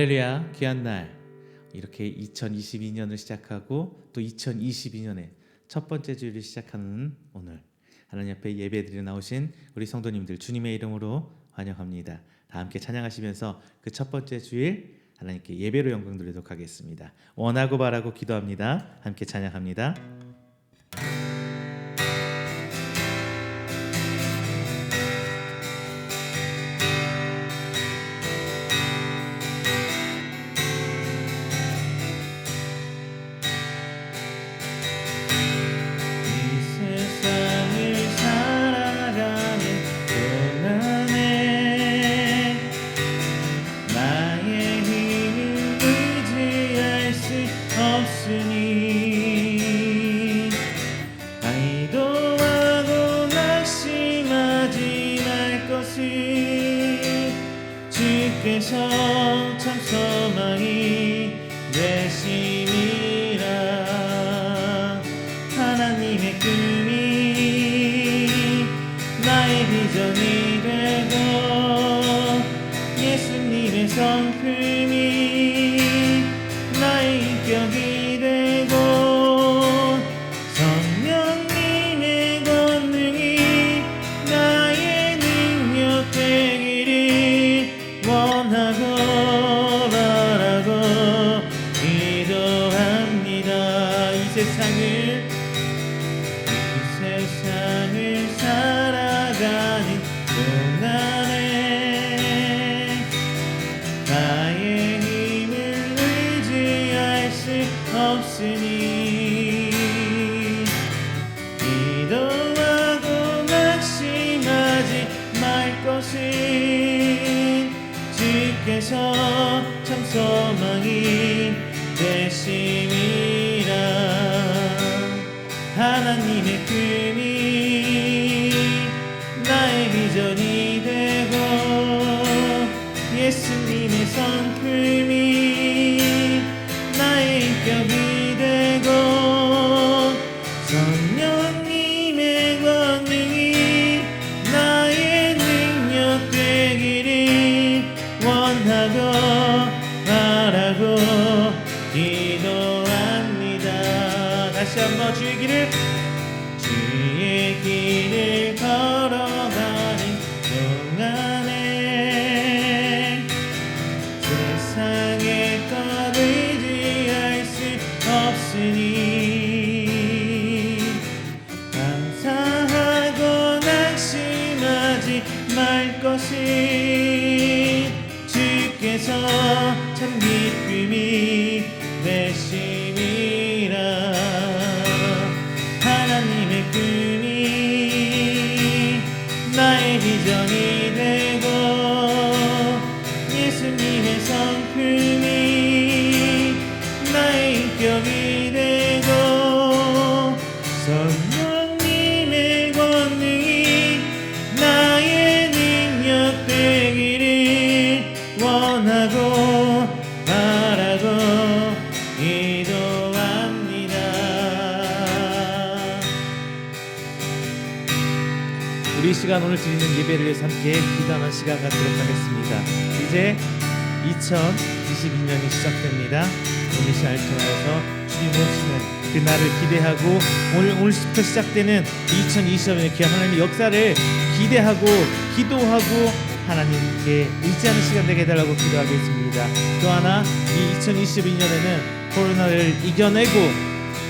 할렐루야, 귀한 날. 이렇게 2022년을 시작하고 또 2022년의 첫 번째 주일을 시작하는 오늘, 하나님 앞에 예배드리러 나오신 우리 성도님들 주님의 이름으로 환영합니다. 다 함께 찬양하시면서 그 첫 번째 주일 하나님께 예배로 영광 돌리도록 하겠습니다. 원하고 바라고 기도합니다. 함께 찬양합니다. 주께서 참 소망이 되심이라. 하나님의 꿈이 나의 비전이 되고 예수님의 성품이 나의 인격이 되고 성령님의 권능이 나의 능력 되기를 원하고 바라고 기도합니다. 이 세상을 살아가는 동안에 나의 힘을 의지할 수 없으니 기도하고 낙심하지 말 것은 주께서 참 소망이 되심이라. 하나님의 꿈이 나의 비전이 되고 예수님의 성품이 나의 인격이 되고 성령님의 권능이 나의 능력 되기를 원하고 바라고 기도합니다. 다시 한번 주의 길을 걸어가는 동안에 세상의 것 의지할 수 없으니 감사하고 낙심하지 말 것은 주께서 참 기쁨이 되심이라. 하나님의 꿈이 나의 비전이 되고 예수님의 성품이 나의 인격이 되고 성령님의 권능이 나의 능력 되기를 원하고 바라고 기도합니다. 우리 시간 오늘 드리는 예배를 위해서 함께 기도하는 시간 갖도록 하겠습니다. 이제 2022년이 시작됩니다. 오늘 시간을 통해서 주님 오시는 그날을 기대하고 오늘부터 시작되는 2022년의 귀한 하나님의 역사를 기대하고 기도하고 하나님께 의지하는 시간 되게 해달라고 기도하겠습니다. 또 하나 이 2022년에는 코로나를 이겨내고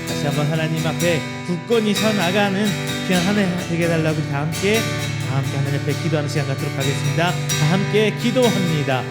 다시 한번 하나님 앞에 굳건히 서 나가는 귀한 한 해 되게 해달라고 다 함께 하나님 앞에 기도하는 시간 갖도록 하겠습니다. 다 함께 기도합니다.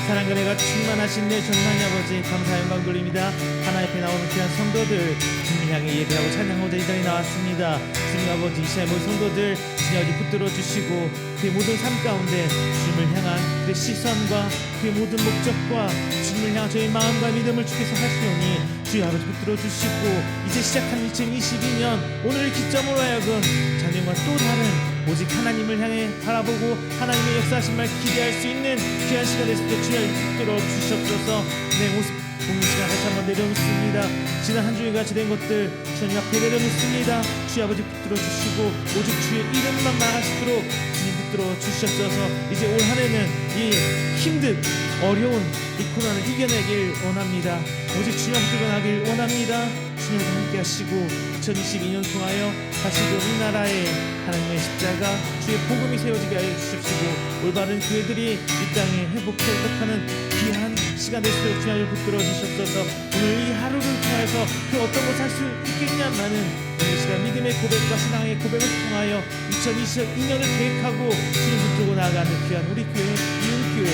사랑과 은혜가 충만하신 내 전능하신 아버지 감사 영광 돌립니다. 하나님 앞에 나오는 귀한 성도들 주님 향해 예배하고 찬양하고자 이 자리에 나왔습니다. 주님 아버지 이 시간의 모든 성도들 주님 아버지 붙들어 주시고 그의 모든 삶 가운데 주님을 향한 그의 시선과 그의 모든 목적과 주님을 향한 저희 마음과 믿음을 주께서 하시오니 주여 아버지 붙들어 주시고 이제 시작한 2022년 오늘을 기점으로 하여금 자녀과 또 다른 오직 하나님을 향해 바라보고 하나님의 역사하신 말 기대할 수 있는 귀한 시간 되시도록 주여 붙들어 주시옵소서. 내 모습 보는 시간 다시 한번 내려놓습니다. 지난 한 주에 같이 된 것들 주님 앞에 내려놓습니다. 주여 아버지 붙들어 주시고 오직 주의 이름만 말하시도록 주님 붙들어 주시옵소서. 이제 올 한해는 이 힘든 어려운 이 코로나를 이겨내길 원합니다. 오직 주님 붙들고 나길 원합니다. 주님과 함께 하시고 2022년 통하여 다시금 이 나라에 하나님의 십자가 주의 복음이 세워지게 하여 주십시고 올바른 교회들이 이 땅에 회복하는 귀한 시간 될 수 있도록 주님을 붙들어 주셨소서. 오늘 이 하루를 통해서 그 어떤 것을 할 수 있겠냐마는 오늘 시간 믿음의 고백과 신앙의 고백을 통하여 2022년을 계획하고 주님 붙들고 나아가는 귀한 우리 교회 이웃교회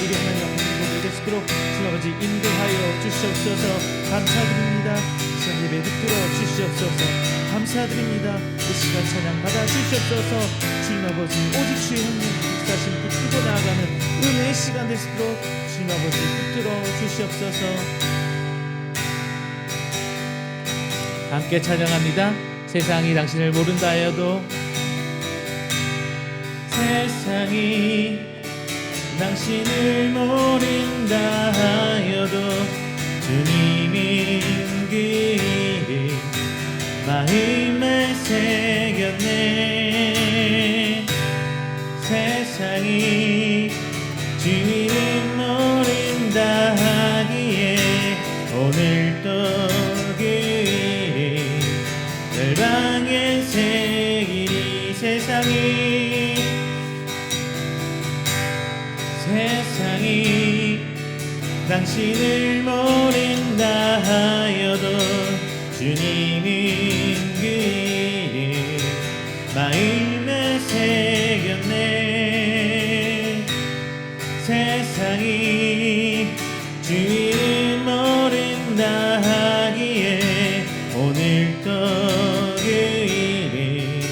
우리 하나님 앞에 될 수 있도록 주님 아버지 인도하여 주시옵소서. 감사드립니다. 시간 예배 붙들어 주시옵소서. 감사드립니다. 이 시간 찬양 받아 주시옵소서. 주님 아버지 오직 주의 형님 역사심 붙들고 나아가는 은혜의 시간 될 수 있도록 주님 아버지 붙들어 주시옵소서. 함께 찬양합니다. 세상이 당신을 모른다 하여도 세상이 당신을 모른다 하여도 주님인 그 이름 마음에 새겼네. 세상이 주 이름 모른다 하기에 오늘도 그 이름 열방에 새기리. 세상이 당신을 모른다 하여도 주님인 그 이름 마음에 새겼네. 세상이 주 이름 모른다 하기에 오늘도 그 이름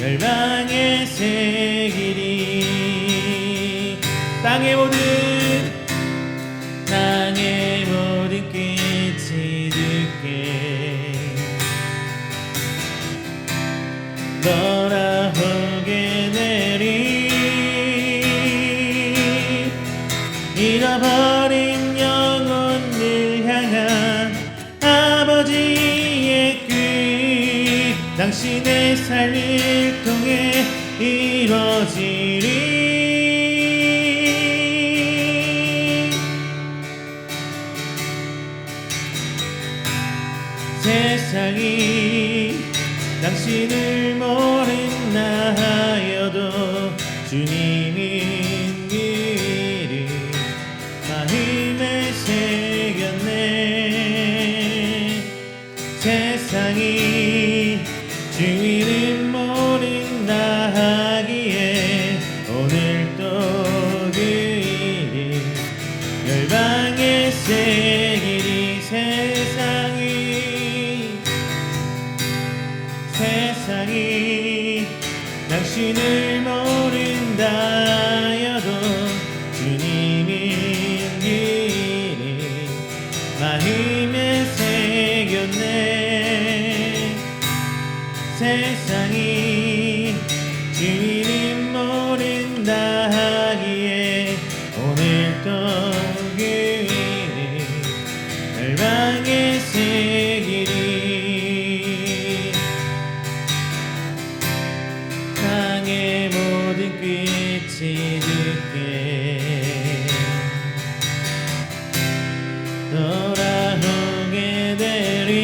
열방에 새기리. 땅의 모든 끝이 듣게 돌아오게 되리. 잃어버린 영혼을 향한 아버지의 뜻 당신의 삶을 통해 이루어지리. 세상이 당신을 모른다 하여도 주님인 그 이름 마음에 새겼네. 세상이 주 이름 모른다 하기에 오늘도 그 이름 열방에 새기리. 세상이 당신을 모른다 하여도 주님인 그 이름 마음에 새겼네. 세상이 주 이름 모른다 하기에 오늘도 그 이름 열방에 새기리. 땅의 모든 끝이 듣게 돌아오게 되리.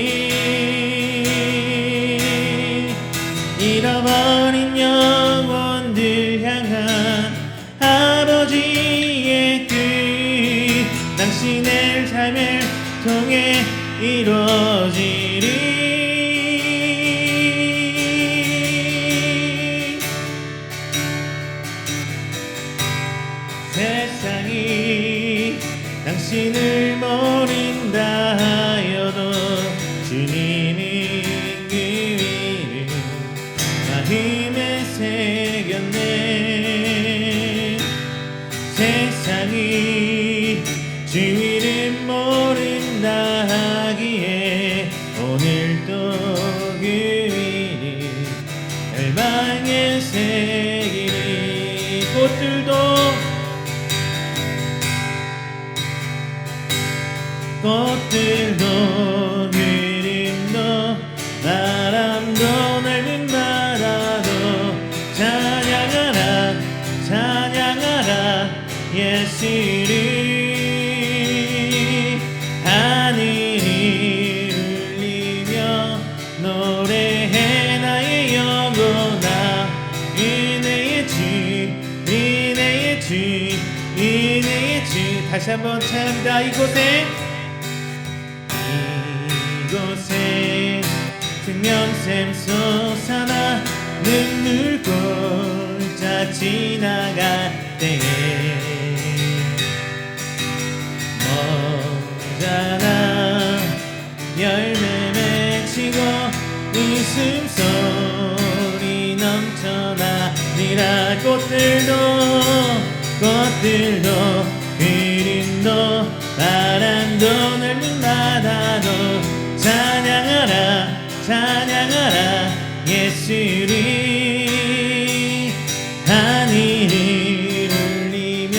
잃어버린 영혼들 향한 아버지의 뜻 당신의 삶을 통해 이루어지리. 세상이 당신을 모른다 하여도 주님인 그 이름 마음에 새겼네. 세상이 주 이름 모른다 하기에 오늘도 그 이름 열방에 새기리. 꽃들도 그림도 바람도 넓은 바다도 찬양하라 예수를 하늘이 울리며 노래해 나의 영혼아 은혜의 주 은혜의 주 은혜의 주 다시 한번 찬양합니다. 이곳에 생명샘 솟아나 눈물 골짜 지나갈 때에 모자라 열매 맺히고 웃음소리 넘쳐나리라 꽃들도 그림도 바람도 넓은 바다도 찬양하라 찬양하라 예수를 하늘을 울리며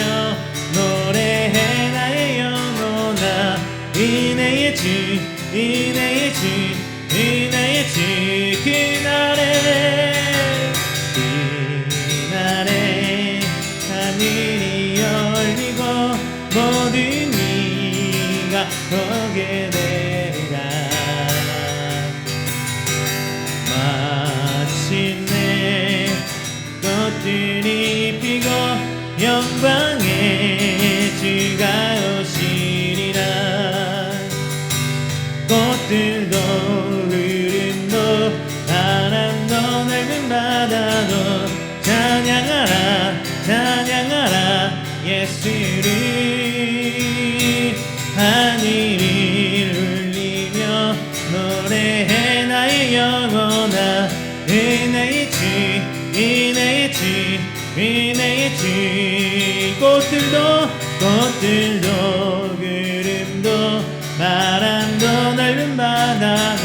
노래해 나의 영혼아 은혜의 주 은혜의 주 은혜의 주 그날에 하늘이 열리고 모든 이가 보게 되리라 마침내 꽃들이 피고 영광의 주가 오시리라 꽃들도 흐름도 바람도 넓은 바다도 찬양하라 찬양하라 예수를 하늘을 울리며 노래해 나의 영혼아 은혜의 주 은혜의 주 은혜의 주 꽃들도 구름도 바람도 넓은 바다도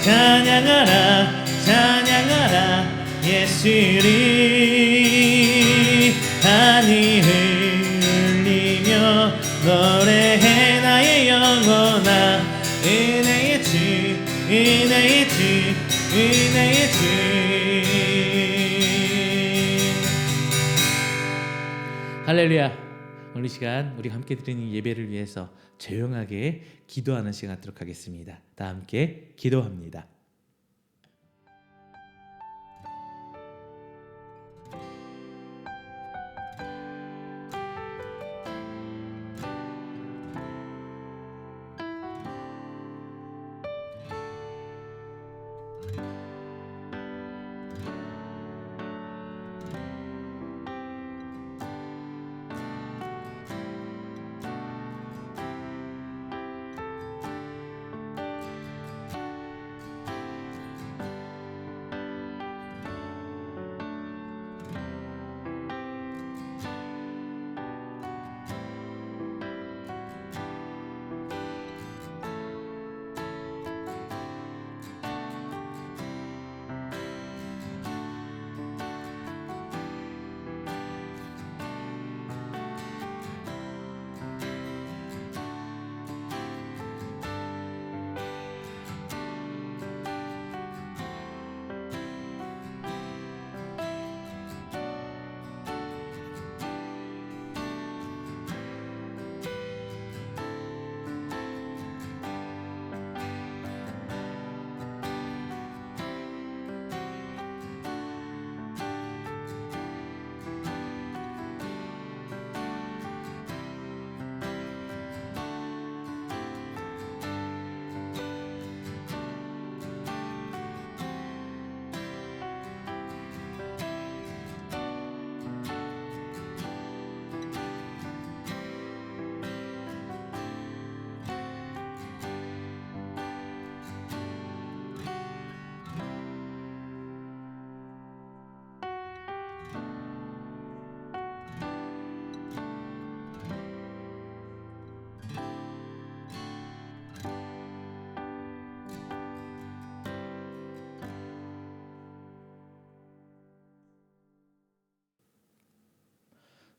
찬양하라 찬양하라 예수를 하늘을 울리며 노래해 나의 영혼아 은혜의 주 은혜의 주 은혜의 주 할렐루야. 오늘 이 시간 우리 함께 드리는 예배를 위해서 조용하게 기도하는 시간 갖도록 하겠습니다. 다 함께 기도합니다.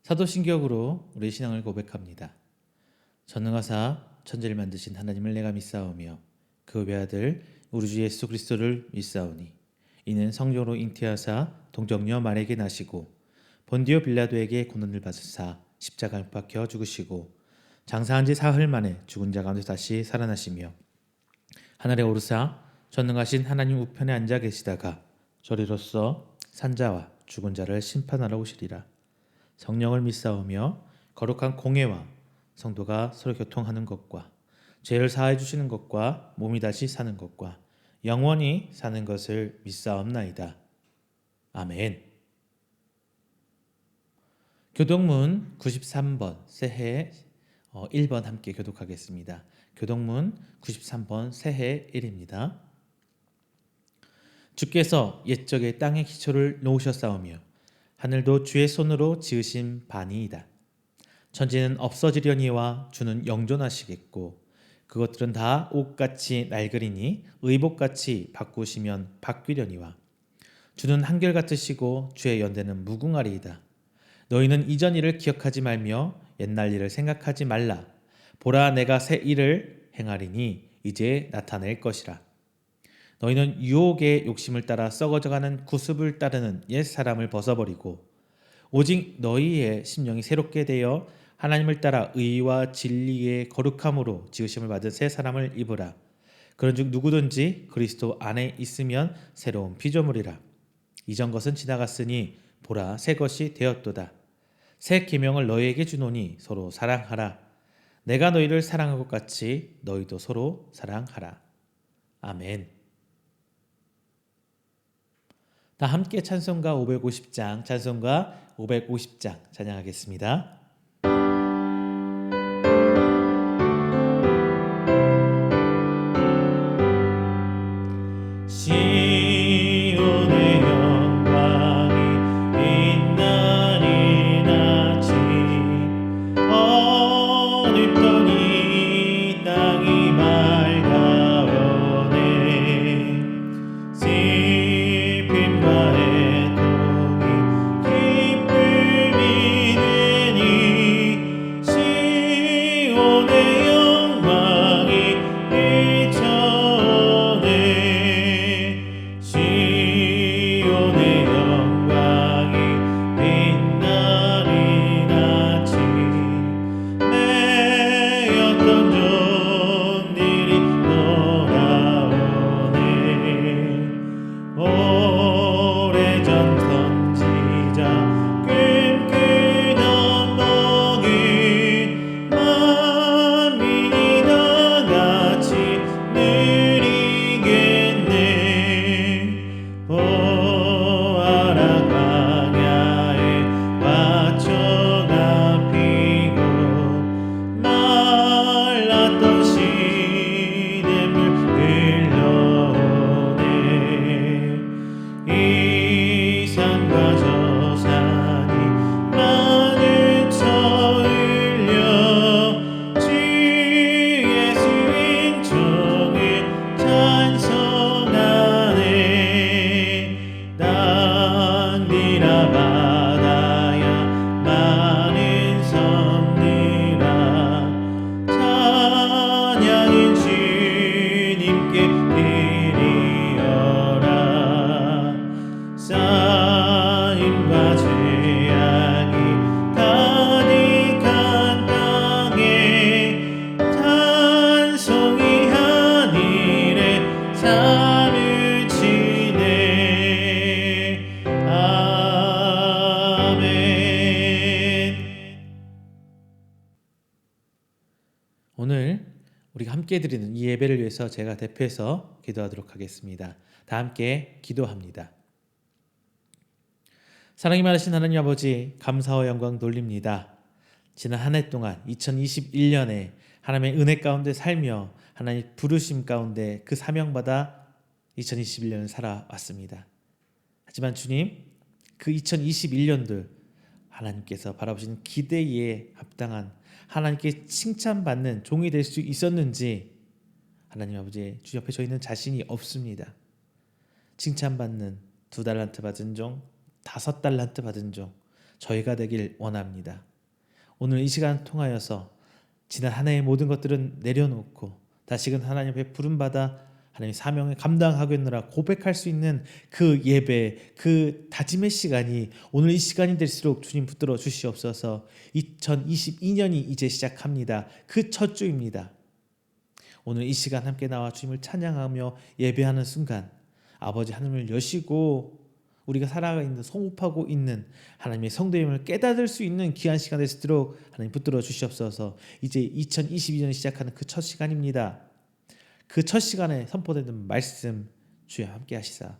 사도신격으로 우리의 신앙을 고백합니다. 전능하사 천지를 만드신 하나님을 내가 믿사오며 그 외아들 우리 주 예수 그리스도를 믿사오니 이는 성령으로 잉태하사 동정녀 마리아에게 나시고 본디오 빌라도에게 고난을 받으사 십자가에 못 박혀 죽으시고 장사한 지 사흘 만에 죽은 자 가운데 다시 살아나시며 하늘에 오르사 전능하신 하나님 우편에 앉아 계시다가 저리로서 산자와 죽은 자를 심판하러 오시리라. 성령을 믿사오며 거룩한 공회와 성도가 서로 교통하는 것과 죄를 사하여 주시는 것과 몸이 다시 사는 것과 영원히 사는 것을 믿사옵나이다. 아멘. 교독문 93번 새해 1번 함께 교독하겠습니다. 교독문 93번 새해 1입니다. 주께서 옛적에 땅에 기초를 놓으셨사오며 하늘도 주의 손으로 지으신 바니이다. 천지는 없어지려니와 주는 영존하시겠고 그것들은 다 옷같이 낡으리니 의복같이 바꾸시면 바뀌려니와 주는 한결같으시고 주의 연대는 무궁하리이다. 너희는 이전 일을 기억하지 말며 옛날 일을 생각하지 말라. 보라 내가 새 일을 행하리니 이제 나타낼 것이라. 너희는 유혹의 욕심을 따라 썩어져가는 구습을 따르는 옛 사람을 벗어버리고 오직 너희의 심령이 새롭게 되어 하나님을 따라 의와 진리의 거룩함으로 지으심을 받은 새 사람을 입으라. 그런즉 누구든지 그리스도 안에 있으면 새로운 피조물이라. 이전 것은 지나갔으니 보라 새 것이 되었도다. 새 계명을 너희에게 주노니 서로 사랑하라. 내가 너희를 사랑한 것 같이 너희도 서로 사랑하라. 아멘. 다 함께 찬송가 550장, 찬송가 550장 찬양하겠습니다. 시온의 영광이 빛나는 아침 어둡더니 땅이 맑아오네 슬픔과 애통이 기쁨이 되니 시온의 영광이 비춰오네 시온의 영광이 빛나는 아침 매였던 종들이 돌아오네 오래전 선지자 꿈꾸던 복을 만민이 다 같이 누리겠네 보아라 광야에 화초가 피고 말랐던 시냇물 흘러오네 이 산과 저 산이 많은 저울려 주 예수 인종을 찬송하네 땅들아 바다야 많은 섬들아 찬양인 주님께 드리어라 쌓임과 죄악이 가득한 땅에 찬송이 하늘에 삶을 치네 아멘. 오늘 우리가 함께 드리는 이 예배를 위해서 제가 대표해서 기도하도록 하겠습니다. 다 함께 기도합니다. 사랑이 많으신 하나님 아버지, 감사와 영광 돌립니다. 지난 한 해 동안 2021년에 하나님의 은혜 가운데 살며 하나님 부르심 가운데 그 사명받아 2021년을 살아왔습니다. 하지만 주님, 그 2021년도 하나님께서 바라보시는 기대에 합당한 하나님께 칭찬받는 종이 될 수 있었는지 하나님 아버지, 주 옆에 저희는 자신이 없습니다. 칭찬받는 2달란트 받은 종, 5달란트 받은 종 저희가 되길 원합니다. 오늘 이 시간 통하여서 지난 한 해의 모든 것들은 내려놓고 다시금 하나님 앞에 부름받아 하나님 사명을 감당하겠노라 고백할 수 있는 그 예배, 그 다짐의 시간이 오늘 이 시간이 될수록 주님 붙들어 주시옵소서. 2022년이 이제 시작합니다. 그 첫 주입니다. 오늘 이 시간 함께 나와 주님을 찬양하며 예배하는 순간 아버지 하늘을 여시고 우리가 살아가 있는 성업하고 있는 하나님의 성도임을 깨닫을 수 있는 귀한 시간 될수록 하나님 붙들어 주시옵소서. 이제 2022년이 시작하는 그 첫 시간입니다. 그 첫 시간에 선포되는 말씀 주여 함께 하시사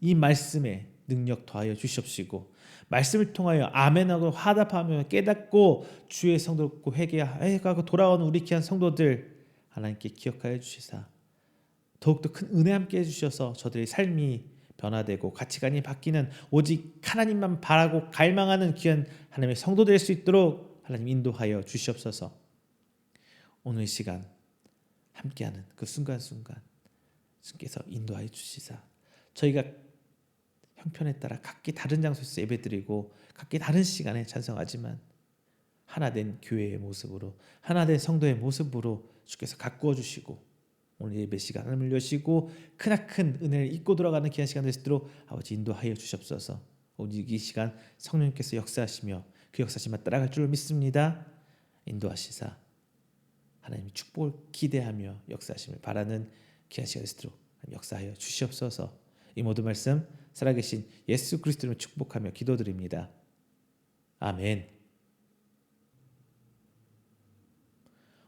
이 말씀에 능력 더하여 주시옵시고 말씀을 통하여 아멘하고 화답하며 깨닫고 주의 성도롭고 회개하고 돌아오는 우리 귀한 성도들 하나님께 기억하여 주시사 더욱더 큰 은혜 함께 해주셔서 저들의 삶이 변화되고 가치관이 바뀌는 오직 하나님만 바라고 갈망하는 귀한 하나님의 성도 될 수 있도록 하나님 인도하여 주시옵소서. 오늘 이 시간 함께하는 그 순간순간 주께서 인도하여 주시사 저희가 형편에 따라 각기 다른 장소에서 예배드리고 각기 다른 시간에 찬송하지만 하나된 교회의 모습으로 하나된 성도의 모습으로 주께서 가꾸어 주시고 오늘 예배 시간 하나님을 여시고 크나큰 은혜를 잊고 돌아가는 귀한 시간 될수록 아버지 인도하여 주시옵소서. 오직 이 시간 성령께서 역사하시며 그 역사하시며 따라갈 줄 믿습니다. 인도하시사 하나님의 축복을 기대하며 역사하심을 바라는 귀한 시간 될수록 역사하여 주시옵소서. 이 모든 말씀 살아계신 예수 그리스도를 축복하며 기도드립니다. 아멘.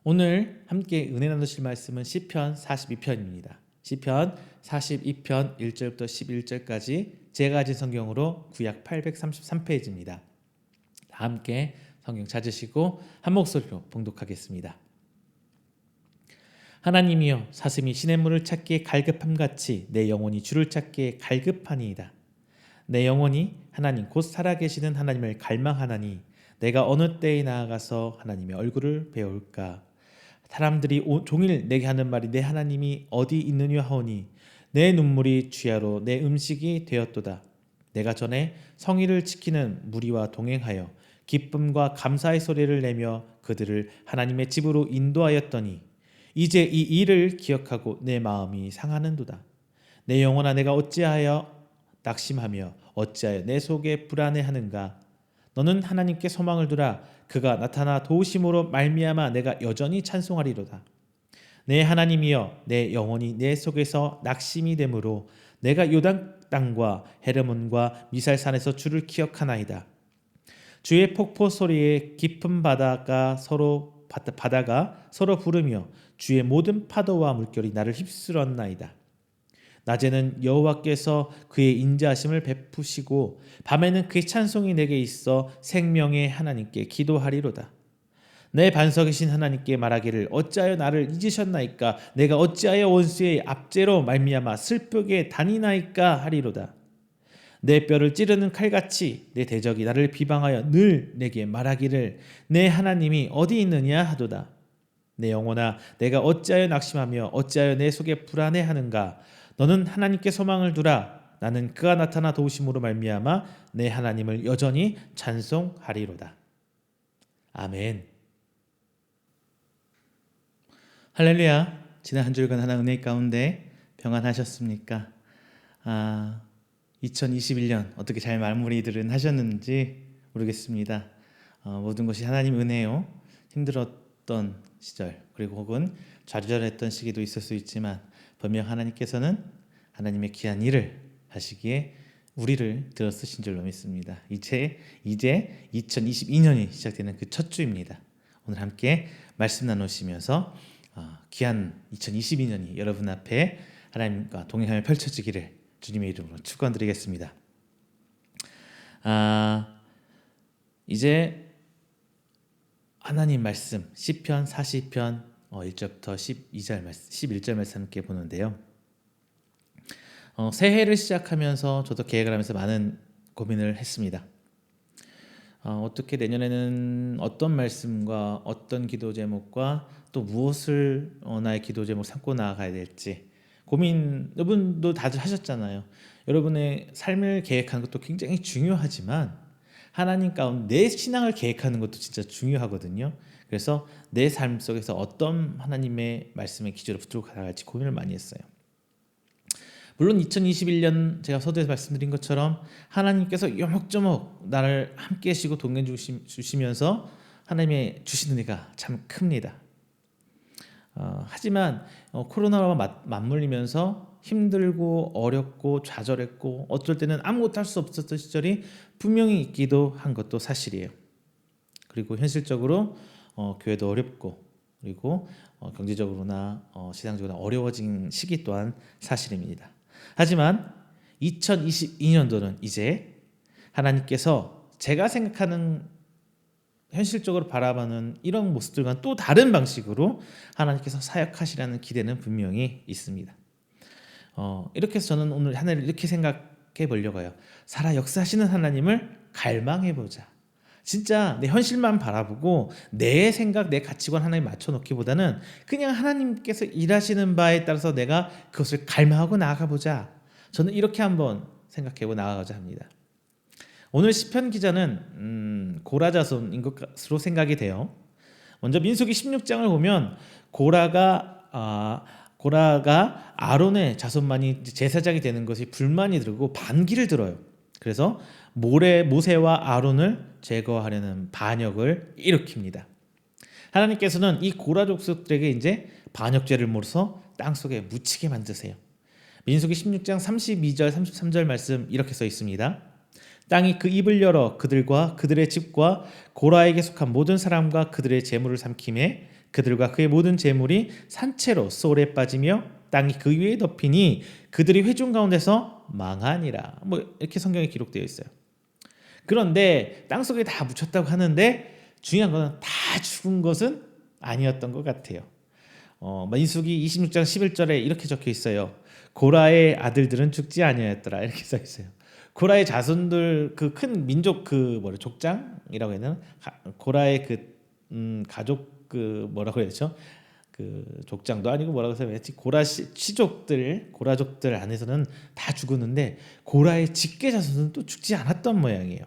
오늘 함께 은혜 나누실 말씀은 시편 42편입니다. 시편 42편 1절부터 11절까지 제가 가진 성경으로 구약 833페이지입니다. 함께 성경 찾으시고 한 목소리로 봉독하겠습니다. 하나님이여 사슴이 시냇물을 찾기에 갈급함같이 내 영혼이 주를 찾기에 갈급하니이다. 내 영혼이 하나님 곧 살아계시는 하나님을 갈망하나니 내가 어느 때에 나아가서 하나님의 얼굴을 배울까. 사람들이 종일 내게 하는 말이 내 하나님이 어디 있느냐 하오니 내 눈물이 주야로 내 음식이 되었도다. 내가 전에 성의를 지키는 무리와 동행하여 기쁨과 감사의 소리를 내며 그들을 하나님의 집으로 인도하였더니 이제 이 일을 기억하고 내 마음이 상하는도다. 내 영혼아 내가 어찌하여 낙심하며 어찌하여 내 속에 불안해하는가. 너는 하나님께 소망을 두라. 그가 나타나 도우심으로 말미암아 내가 여전히 찬송하리로다. 내 하나님이여 내 영혼이 내 속에서 낙심이 되므로 내가 요단 땅과 헤르몬과 미살산에서 주를 기억하나이다. 주의 폭포 소리에 깊은 바다가 서로 부르며 주의 모든 파도와 물결이 나를 휩쓸었나이다. 낮에는 여호와께서 그의 인자하심을 베푸시고 밤에는 그의 찬송이 내게 있어 생명의 하나님께 기도하리로다. 내 반석이신 하나님께 말하기를 어찌하여 나를 잊으셨나이까. 내가 어찌하여 원수의 압제로 말미암아 슬프게 다니나이까 하리로다. 내 뼈를 찌르는 칼같이 내 대적이 나를 비방하여 늘 내게 말하기를 내 하나님이 어디 있느냐 하도다. 내 영혼아 내가 어찌하여 낙심하며 어찌하여 내 속에 불안해하는가. 너는 하나님께 소망을 두라. 나는 그가 나타나 도우심으로 말미암아 내 하나님을 여전히 찬송하리로다. 아멘. 할렐루야. 지난 한 주간 하나 은혜 가운데 평안하셨습니까? 2021년 어떻게 잘 마무리들은 하셨는지 모르겠습니다. 모든 것이 하나님 은혜요. 힘들었던 시절 그리고 혹은 좌절했던 시기도 있을 수 있지만 분명 하나님께서는 하나님의 귀한 일을 하시기에 우리를 들어 쓰신 줄로 믿습니다. 이제 2022년이 시작되는 그 첫 주입니다. 오늘 함께 말씀 나누시면서 귀한 2022년이 여러분 앞에 하나님과 동행하며 펼쳐지기를 주님의 이름으로 축원드리겠습니다. 이제 하나님 말씀 시편 40편 1절부터 11절 말씀 함께 보는데요. 새해를 시작하면서 저도 계획을 하면서 많은 고민을 했습니다. 어떻게 내년에는 어떤 말씀과 어떤 기도 제목과 또 무엇을 나의 기도 제목 삼고 나아가야 될지 고민 여러분도 다들 하셨잖아요. 여러분의 삶을 계획하는 것도 굉장히 중요하지만 하나님 가운데 내 신앙을 계획하는 것도 진짜 중요하거든요. 그래서 내 삶 속에서 어떤 하나님의 말씀의 기준으로 붙들고 나갈지 고민을 많이 했어요. 물론 2021년 제가 서두에서 말씀드린 것처럼 하나님께서 요목조목 나를 함께 하시고 동행 주시면서 하나님의 주시는 은혜가 참 큽니다. 하지만 코로나와 맞물리면서 힘들고 어렵고 좌절했고 어쩔 때는 아무것도 할 수 없었던 시절이 분명히 있기도 한 것도 사실이에요. 그리고 현실적으로 교회도 어렵고 그리고 경제적으로나 시장적으로나 어려워진 시기 또한 사실입니다. 하지만 2022년도는 이제 하나님께서 제가 생각하는 현실적으로 바라보는 이런 모습들과는 또 다른 방식으로 하나님께서 사역하시라는 기대는 분명히 있습니다. 이렇게 해서 저는 오늘 하나를 이렇게 생각해 보려고 해요. 살아 역사하시는 하나님을 갈망해 보자. 진짜 내 현실만 바라보고 내 생각, 내 가치관 하나에 맞춰놓기보다는 그냥 하나님께서 일하시는 바에 따라서 내가 그것을 갈망하고 나아가 보자. 저는 이렇게 한번 생각해보고 나아가고자 합니다. 오늘 시편 기자는 고라자손인 것으로 생각이 돼요. 먼저 민수기 16장을 보면 고라가 아론의 자손만이 제사장이 되는 것이 불만이 들고 반기를 들어요. 그래서 모세와 아론을 제거하려는 반역을 일으킵니다. 하나님께서는 이 고라 족속들에게 이제 반역죄를 물어서 땅속에 묻히게 만드세요. 민수기 16장 32절 33절 말씀 이렇게 써 있습니다. 땅이 그 입을 열어 그들과 그들의 집과 고라에게 속한 모든 사람과 그들의 재물을 삼키매 그들과 그의 모든 재물이 산채로 소울에 빠지며 땅이 그 위에 덮이니 그들이 회중 가운데서 망하니라. 이렇게 성경에 기록되어 있어요. 그런데 땅속에 다 묻혔다고 하는데 중요한 것은 다 죽은 것은 아니었던 것 같아요. 민수기 26장 11절에 이렇게 적혀 있어요. 고라의 아들들은 죽지 아니하였더라. 이렇게 써 있어요. 고라의 자손들 그 큰 민족 족장이라고 해야 되나? 고라의 가족 뭐라고 해야 되죠? 그 족장도 아니고 뭐라고 해야 되지? 고라 고라족들 안에서는 다 죽었는데 고라의 직계 자손은 또 죽지 않았던 모양이에요.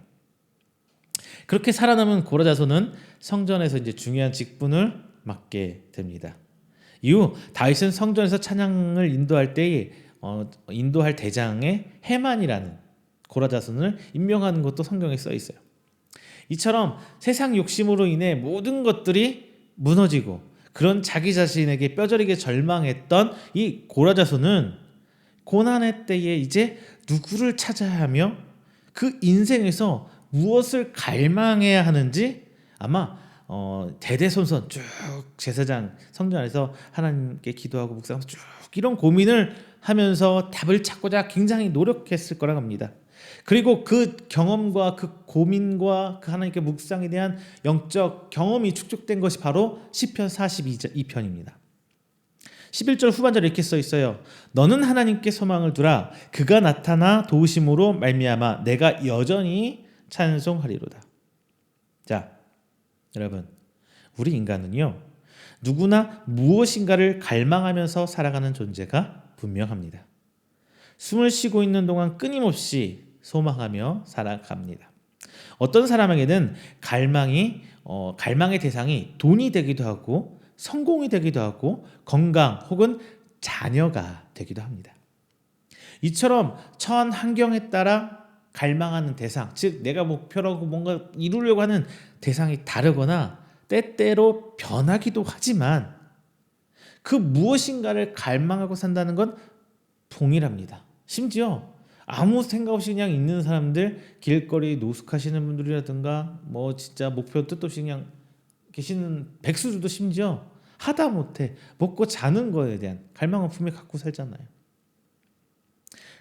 그렇게 살아남은 고라 자손은 성전에서 이제 중요한 직분을 맡게 됩니다. 이후 다윗은 성전에서 찬양을 인도할 때에 인도할 대장에 헤만이라는 고라 자손을 임명하는 것도 성경에 써 있어요. 이처럼 세상 욕심으로 인해 모든 것들이 무너지고 그런 자기 자신에게 뼈저리게 절망했던 이 고라 자손은 고난의 때에 이제 누구를 찾아야 하며 그 인생에서 무엇을 갈망해야 하는지 아마 대대손손 쭉 제사장 성전 안에서 하나님께 기도하고 묵상하면서 쭉 이런 고민을 하면서 답을 찾고자 굉장히 노력했을 거라고 합니다. 그리고 그 경험과 그 고민과 그 하나님께 묵상에 대한 영적 경험이 축적된 것이 바로 시편 42편입니다. 11절 후반절에 이렇게 써 있어요. 너는 하나님께 소망을 두라. 그가 나타나 도우심으로 말미암아 내가 여전히 찬송하리로다. 자, 여러분, 우리 인간은요 누구나 무엇인가를 갈망하면서 살아가는 존재가 분명합니다. 숨을 쉬고 있는 동안 끊임없이 소망하며 살아갑니다. 어떤 사람에게는 갈망의 대상이 돈이 되기도 하고 성공이 되기도 하고 건강 혹은 자녀가 되기도 합니다. 이처럼 처한 환경에 따라 갈망하는 대상, 즉 내가 목표라고 뭔가 이루려고 하는 대상이 다르거나 때때로 변하기도 하지만 그 무엇인가를 갈망하고 산다는 건 동일합니다. 심지어 아무 생각 없이 그냥 있는 사람들, 길거리 노숙하시는 분들이라든가 진짜 목표 뜻 없이 그냥 계시는 백수들도 심지어 하다못해 먹고 자는 거에 대한 갈망을 분명히 갖고 살잖아요.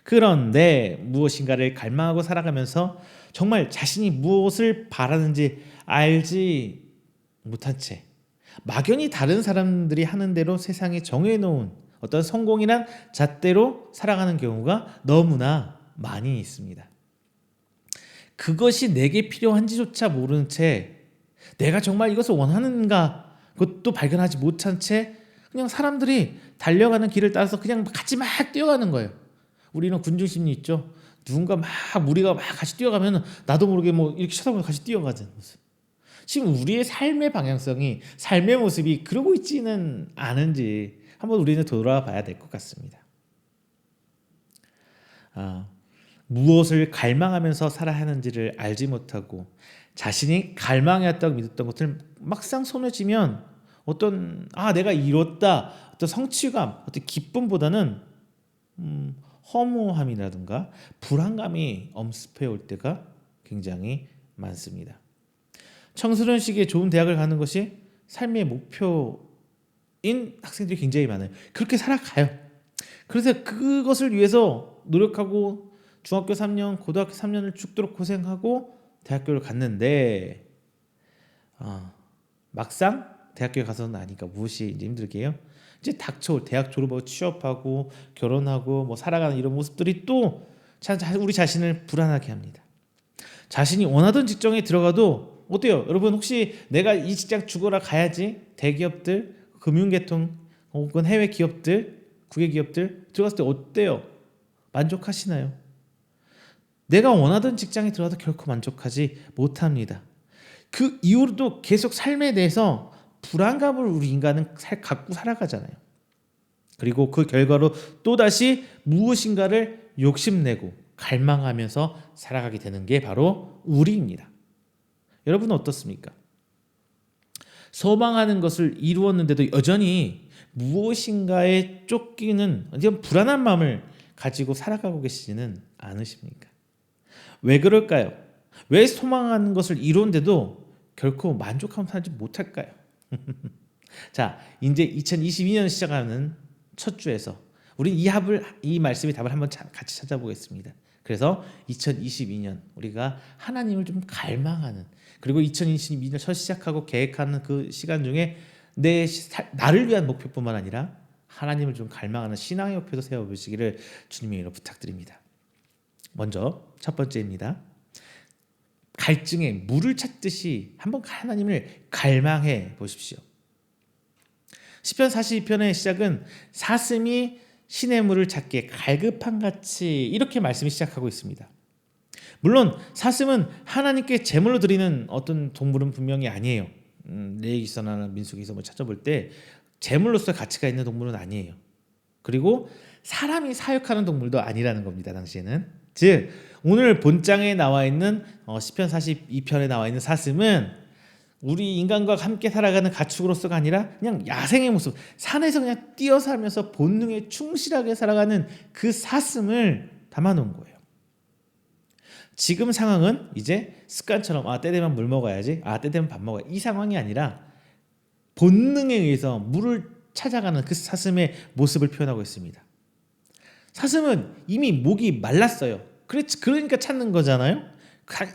그런데 무엇인가를 갈망하고 살아가면서 정말 자신이 무엇을 바라는지 알지 못한 채 막연히 다른 사람들이 하는 대로 세상에 정해놓은 어떤 성공이란 잣대로 살아가는 경우가 너무나 많이 있습니다. 그것이 내게 필요한지조차 모르는 채 내가 정말 이것을 원하는가 그것도 발견하지 못한 채 그냥 사람들이 달려가는 길을 따라서 그냥 같이 막 뛰어가는 거예요. 우리는 군중심리 있죠. 누군가 막 무리가 막 같이 뛰어가면 나도 모르게 이렇게 쳐다보면 같이 뛰어가는 모습. 지금 우리의 삶의 방향성이 삶의 모습이 그러고 있지는 않은지 한번 우리는 돌아봐야 될 것 같습니다. 무엇을 갈망하면서 살아야 하는지를 알지 못하고 자신이 갈망해왔다고 믿었던 것을 막상 손에 쥐면 어떤 내가 이뤘다 어떤 성취감 어떤 기쁨보다는 허무함이라든가 불안감이 엄습해 올 때가 굉장히 많습니다. 청소년 시기에 좋은 대학을 가는 것이 삶의 목표인 학생들이 굉장히 많아요. 그렇게 살아가요. 그래서 그것을 위해서 노력하고 중학교 3년, 고등학교 3년을 죽도록 고생하고 대학교를 갔는데 막상 대학교에 가서는 아니까 무엇이 이제 힘들게요? 이제 닥쳐올 대학 졸업하고 취업하고 결혼하고 뭐 살아가는 이런 모습들이 또 우리 자신을 불안하게 합니다. 자신이 원하던 직장에 들어가도 어때요? 여러분 혹시 내가 이 직장 죽어라 가야지 대기업들, 금융계통 혹은 해외 기업들, 국외 기업들 들어갔을 때 어때요? 만족하시나요? 내가 원하던 직장에 들어가도 결코 만족하지 못합니다. 그 이후로도 계속 삶에 대해서 불안감을 우리 인간은 갖고 살아가잖아요. 그리고 그 결과로 또다시 무엇인가를 욕심내고 갈망하면서 살아가게 되는 게 바로 우리입니다. 여러분은 어떻습니까? 소망하는 것을 이루었는데도 여전히 무엇인가에 쫓기는 불안한 마음을 가지고 살아가고 계시지는 않으십니까? 왜 그럴까요? 왜 소망하는 것을 이루는데도 결코 만족하며 살지 못할까요? 자, 이제 2022년 시작하는 첫 주에서 우리 이 말씀의 답을 한번 같이 찾아보겠습니다. 그래서 2022년 우리가 하나님을 좀 갈망하는, 그리고 2022년 첫 시작하고 계획하는 그 시간 중에 나를 위한 목표뿐만 아니라 하나님을 좀 갈망하는 신앙의 목표도 세워보시기를 주님의 이름으로 부탁드립니다. 먼저 첫 번째입니다. 갈증에 물을 찾듯이 한번 하나님을 갈망해 보십시오. 시편 42편의 시작은 사슴이 신의 물을 찾기에 갈급한 같이 이렇게 말씀이 시작하고 있습니다. 물론 사슴은 하나님께 제물로 드리는 어떤 동물은 분명히 아니에요. 레위기서나 민수기서 찾아볼 때 제물로서 가치가 있는 동물은 아니에요. 그리고 사람이 사육하는 동물도 아니라는 겁니다. 당시에는. 즉 오늘 본장에 나와 있는 시편 42편에 나와 있는 사슴은 우리 인간과 함께 살아가는 가축으로서가 아니라 그냥 야생의 모습, 산에서 그냥 뛰어살면서 본능에 충실하게 살아가는 그 사슴을 담아놓은 거예요. 지금 상황은 이제 습관처럼 때 되면 물 먹어야지, 때 되면 밥 먹어야 이 상황이 아니라 본능에 의해서 물을 찾아가는 그 사슴의 모습을 표현하고 있습니다. 사슴은 이미 목이 말랐어요. 그러니까 찾는 거잖아요.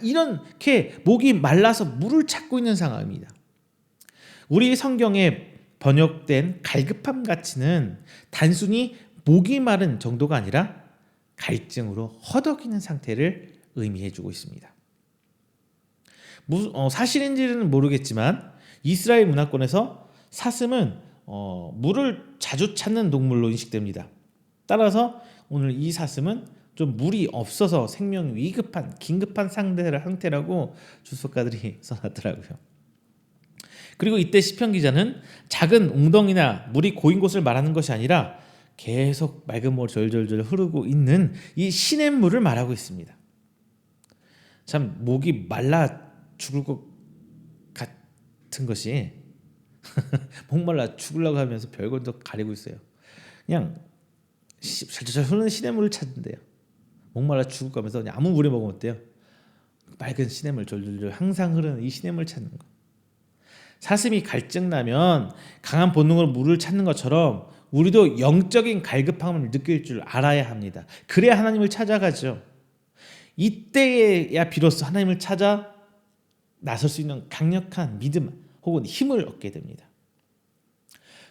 이렇게 목이 말라서 물을 찾고 있는 상황입니다. 우리 성경에 번역된 갈급함 가치는 단순히 목이 마른 정도가 아니라 갈증으로 허덕이는 상태를 의미해주고 있습니다. 사실인지는 모르겠지만 이스라엘 문화권에서 사슴은 물을 자주 찾는 동물로 인식됩니다. 따라서 오늘 이 사슴은 좀 물이 없어서 생명이 위급한 긴급한 상태라고 주석가들이 써놨더라고요. 그리고 이때 시편 기자는 작은 웅덩이나 물이 고인 곳을 말하는 것이 아니라 계속 맑은 물이 졸졸졸 흐르고 있는 이 시냇물을 말하고 있습니다. 참 목이 말라 죽을 것 같은 것이 목말라 죽으려고 하면서 별것도 가리고 있어요. 그냥 절절 흐르는 시냇물을 찾는데요. 목말라 죽을 거면서 그냥 아무 물에 먹으면 어때요? 맑은 시냇물 졸졸졸 항상 흐르는 이 시냇물을 찾는 거. 사슴이 갈증나면 강한 본능으로 물을 찾는 것처럼 우리도 영적인 갈급함을 느낄 줄 알아야 합니다. 그래야 하나님을 찾아가죠. 이때야 비로소 하나님을 찾아 나설 수 있는 강력한 믿음 혹은 힘을 얻게 됩니다.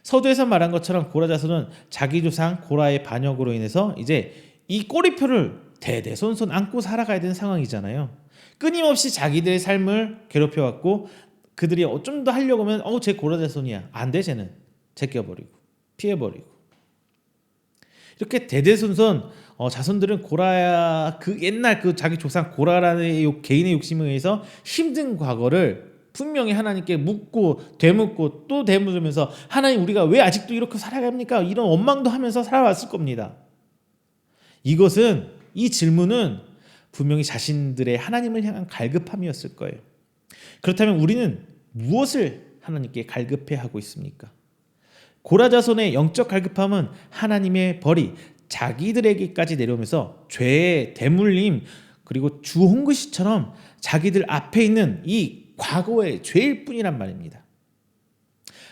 서두에서 말한 것처럼 고라 자손은 자기 조상 고라의 반역으로 인해서 이제 이 꼬리표를 대대손손 안고 살아가야 되는 상황이잖아요. 끊임없이 자기들의 삶을 괴롭혀왔고 그들이 좀 더 하려고 하면 쟤 고라 자손이야. 안 돼, 쟤는. 제껴버리고 피해버리고 이렇게 대대손손 자손들은 고라야 그 옛날 그 자기 조상 고라라는 개인의 욕심에 의해서 힘든 과거를 분명히 하나님께 묻고 되묻고 또 되묻으면서 하나님 우리가 왜 아직도 이렇게 살아갑니까? 이런 원망도 하면서 살아왔을 겁니다. 이것은 이 질문은 분명히 자신들의 하나님을 향한 갈급함이었을 거예요. 그렇다면 우리는 무엇을 하나님께 갈급해 하고 있습니까? 고라 자손의 영적 갈급함은 하나님의 벌이 자기들에게까지 내려오면서 죄의 대물림 그리고 주홍글씨처럼 자기들 앞에 있는 이 과거의 죄일 뿐이란 말입니다.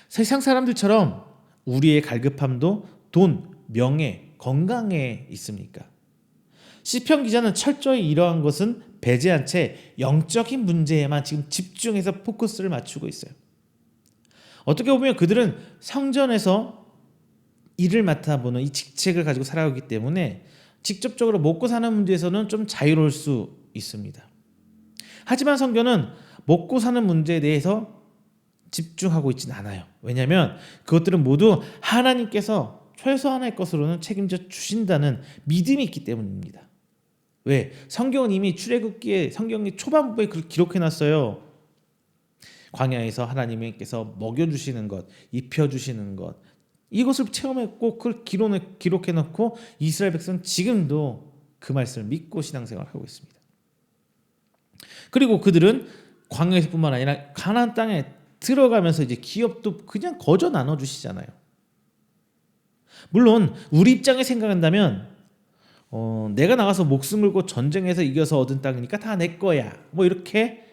세상 사람들처럼 우리의 갈급함도 돈, 명예, 건강에 있습니까? 시편 기자는 철저히 이러한 것은 배제한 채 영적인 문제에만 지금 집중해서 포커스를 맞추고 있어요. 어떻게 보면 그들은 성전에서 일을 맡아보는 이 직책을 가지고 살아가기 때문에 직접적으로 먹고 사는 문제에서는 좀 자유로울 수 있습니다. 하지만 성경은 먹고 사는 문제에 대해서 집중하고 있지는 않아요. 왜냐하면 그것들은 모두 하나님께서 최소한의 것으로는 책임져 주신다는 믿음이 있기 때문입니다. 왜? 성경은 이미 출애굽기에 성경의 초반부에 그걸 기록해놨어요. 광야에서 하나님께서 먹여주시는 것, 입혀주시는 것, 이것을 체험했고 그걸 기록해놓고 이스라엘 백성은 지금도 그 말씀을 믿고 신앙생활을 하고 있습니다. 그리고 그들은 광야에서뿐만 아니라 가나안 땅에 들어가면서 이제 기업도 그냥 거저 나눠주시잖아요. 물론 우리 입장에 생각한다면 내가 나가서 목숨 걸고 전쟁에서 이겨서 얻은 땅이니까 다 내 거야 뭐 이렇게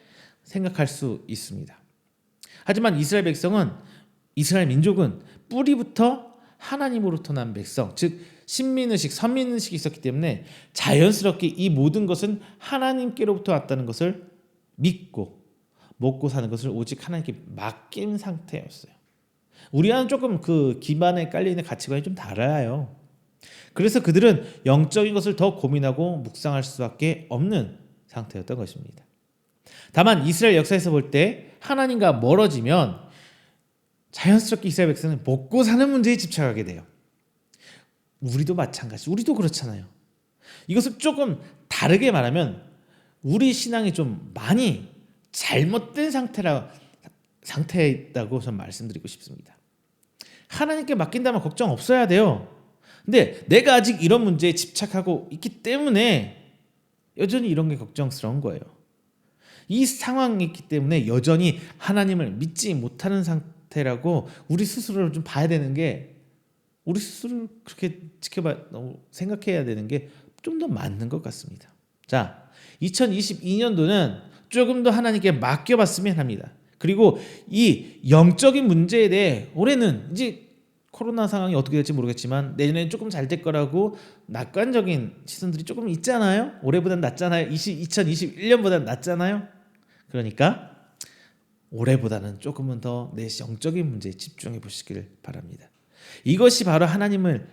생각할 수 있습니다. 하지만 이스라엘 백성은 이스라엘 민족은 뿌리부터 하나님으로부터 난 백성, 즉 신민의식, 선민의식이 있었기 때문에 자연스럽게 이 모든 것은 하나님께로부터 왔다는 것을 믿고 먹고 사는 것을 오직 하나님께 맡긴 상태였어요. 우리와는 조금 그 기반에 깔려있는 가치관이 좀 달라요. 그래서 그들은 영적인 것을 더 고민하고 묵상할 수밖에 없는 상태였던 것입니다. 다만 이스라엘 역사에서 볼 때 하나님과 멀어지면 자연스럽게 이스라엘 백성은 먹고 사는 문제에 집착하게 돼요. 우리도 마찬가지, 우리도 그렇잖아요. 이것을 조금 다르게 말하면 우리 신앙이 좀 많이 잘못된 상태에 있다고 저는 말씀드리고 싶습니다. 하나님께 맡긴다면 걱정 없어야 돼요. 근데 내가 아직 이런 문제에 집착하고 있기 때문에 여전히 이런 게 걱정스러운 거예요. 이 상황이 있기 때문에 여전히 하나님을 믿지 못하는 상태라고 우리 스스로를 좀 봐야 되는 게, 우리 스스로를 그렇게 생각해야 되는 게 좀 더 맞는 것 같습니다. 자, 2022년도는 조금 더 하나님께 맡겨봤으면 합니다. 그리고 이 영적인 문제에 대해 올해는 이제 코로나 상황이 어떻게 될지 모르겠지만 내년에는 조금 잘 될 거라고 낙관적인 시선들이 조금 있잖아요. 올해보단 낫잖아요. 2021년보단 낫잖아요. 그러니까 올해보다는 조금은 더 내 영적인 문제에 집중해 보시길 바랍니다. 이것이 바로 하나님을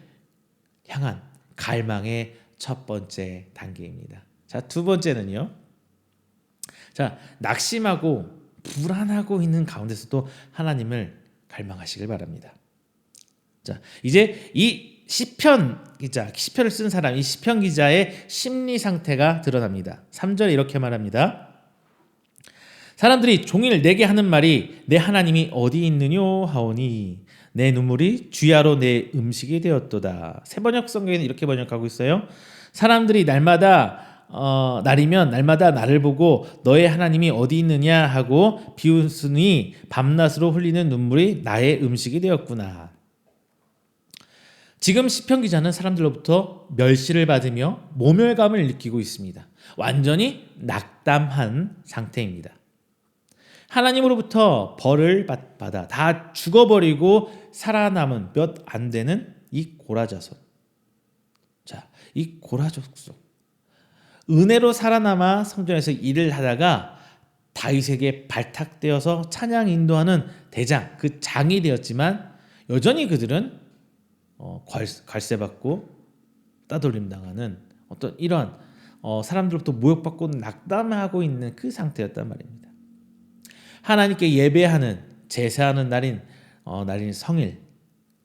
향한 갈망의 첫 번째 단계입니다. 자, 두 번째는요. 자, 낙심하고 불안하고 있는 가운데서도 하나님을 갈망하시길 바랍니다. 자, 이제 이 시편을 쓴 사람, 이 시편 기자의 심리 상태가 드러납니다. 3절에 이렇게 말합니다. 사람들이 종일 내게 하는 말이 내 하나님이 어디 있느뇨 하오니 내 눈물이 주야로 내 음식이 되었도다. 새번역 성경에는 이렇게 번역하고 있어요. 사람들이 날이면 날마다 나를 보고 너의 하나님이 어디 있느냐 하고 비웃으니 밤낮으로 흘리는 눈물이 나의 음식이 되었구나. 지금 시편 기자는 사람들로부터 멸시를 받으며 모멸감을 느끼고 있습니다. 완전히 낙담한 상태입니다. 하나님으로부터 벌을 받아 다 죽어버리고 살아남은 몇 안 되는 이 고라 자손. 자, 이 고라 족속. 은혜로 살아남아 성전에서 일을 하다가 다윗에게 발탁되어서 찬양 인도하는 대장, 그 장이 되었지만 여전히 그들은 괄세받고 따돌림 당하는 어떤 이런 사람들로부터 모욕받고 낙담하고 있는 그 상태였단 말입니다. 하나님께 예배하는 제사하는 날인 성일,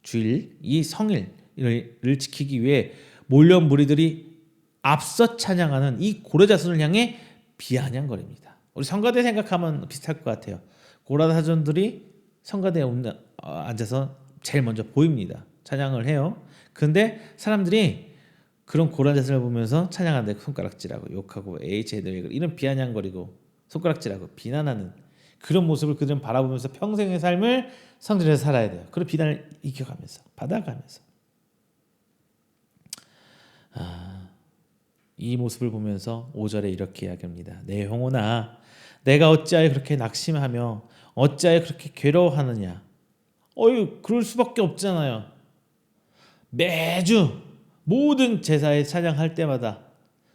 주일, 이 성일을 지키기 위해 몰려온 무리들이 앞서 찬양하는 이 고라 자손을 향해 비아냥거립니다. 우리 성가대 생각하면 비슷할 것 같아요. 고라 자손들이 성가대에 앉아서 제일 먼저 보입니다. 찬양을 해요. 그런데 사람들이 그런 고란 자세를 보면서 찬양하는데 손가락질하고 욕하고 에이 쟤들 왜 그래 이런 비아냥거리고 손가락질하고 비난하는 그런 모습을 그들은 바라보면서 평생의 삶을 성전에서 살아야 돼요. 그런 비난을 이겨가면서 받아가면서 이 모습을 보면서 5절에 이렇게 이야기합니다. 내 영혼아 내가 어찌하여 그렇게 낙심하며 어찌하여 그렇게 괴로워하느냐. 그럴 수밖에 없잖아요. 매주 모든 제사에 찬양할 때마다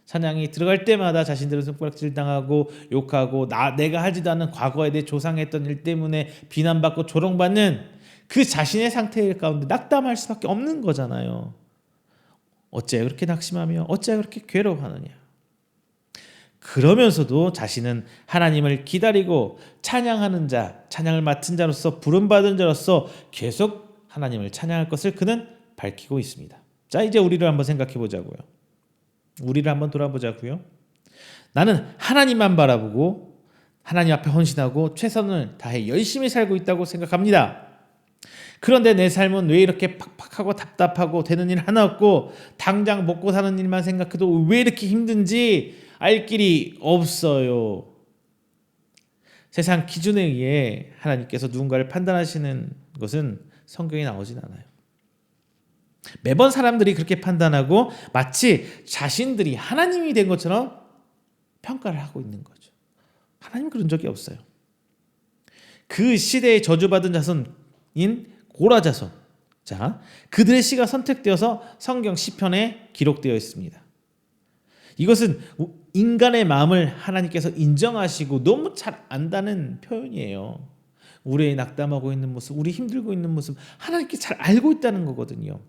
찬양이 들어갈 때마다 자신들은 손가락질 당하고 욕하고 내가 하지도 않은 과거에 내 조상이 했던 일 때문에 비난받고 조롱받는 그 자신의 상태 가운데 낙담할 수밖에 없는 거잖아요. 어찌하여 그렇게 낙심하며 어찌하여 그렇게 괴로워하느냐. 그러면서도 자신은 하나님을 기다리고 찬양하는 자, 찬양을 맡은 자로서 부름받은 자로서 계속 하나님을 찬양할 것을 그는 밝히고 있습니다. 자, 이제 우리를 한번 생각해 보자고요. 우리를 한번 돌아보자고요. 나는 하나님만 바라보고 하나님 앞에 헌신하고 최선을 다해 열심히 살고 있다고 생각합니다. 그런데 내 삶은 왜 이렇게 팍팍하고 답답하고 되는 일 하나 없고 당장 먹고 사는 일만 생각해도 왜 이렇게 힘든지 알 길이 없어요. 세상 기준에 의해 하나님께서 누군가를 판단하시는 것은 성경에 나오진 않아요. 매번 사람들이 그렇게 판단하고 마치 자신들이 하나님이 된 것처럼 평가를 하고 있는 거죠. 하나님 그런 적이 없어요. 그 시대에 저주받은 자손인 고라 자손, 자 그들의 시가 선택되어서 성경 시편에 기록되어 있습니다. 이것은 인간의 마음을 하나님께서 인정하시고 너무 잘 안다는 표현이에요. 우리의 낙담하고 있는 모습, 우리 힘들고 있는 모습 하나님께 잘 알고 있다는 거거든요.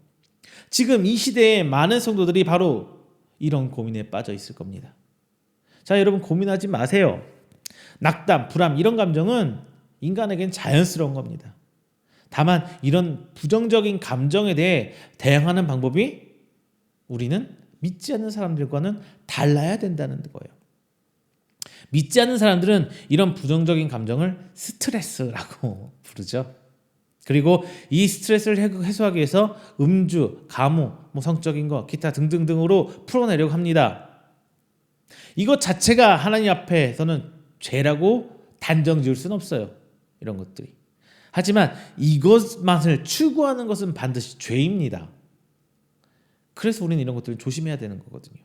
지금 이 시대에 많은 성도들이 바로 이런 고민에 빠져 있을 겁니다. 자, 여러분 고민하지 마세요. 낙담, 불안 이런 감정은 인간에겐 자연스러운 겁니다. 다만 이런 부정적인 감정에 대해 대응하는 방법이 우리는 믿지 않는 사람들과는 달라야 된다는 거예요. 믿지 않는 사람들은 이런 부정적인 감정을 스트레스라고 부르죠. 그리고 이 스트레스를 해소하기 위해서 음주, 가무, 성적인 거, 기타 등등등으로 풀어내려고 합니다. 이것 자체가 하나님 앞에서는 죄라고 단정 지을 수는 없어요. 이런 것들이. 하지만 이것만을 추구하는 것은 반드시 죄입니다. 그래서 우리는 이런 것들을 조심해야 되는 거거든요.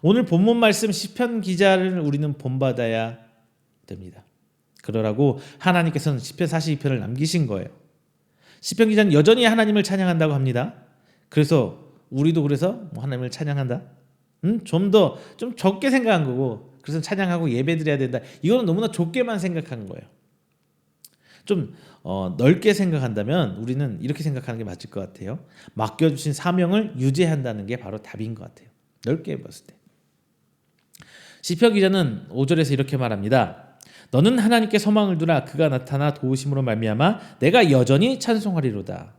오늘 본문 말씀 시편 기자를 우리는 본받아야 됩니다. 그러라고 하나님께서는 시편 42편을 남기신 거예요. 시편 기자는 여전히 하나님을 찬양한다고 합니다. 그래서 우리도 그래서 하나님을 찬양한다. 좀 적게 생각한 거고 그래서 찬양하고 예배드려야 된다. 이거는 너무나 좁게만 생각한 거예요. 좀 넓게 생각한다면 우리는 이렇게 생각하는 게 맞을 것 같아요. 맡겨주신 사명을 유지한다는 게 바로 답인 것 같아요. 넓게 봤을 때. 시편 기자는 5절에서 이렇게 말합니다. 너는 하나님께 소망을 두라. 그가 나타나 도우심으로 말미암아 내가 여전히 찬송하리로다.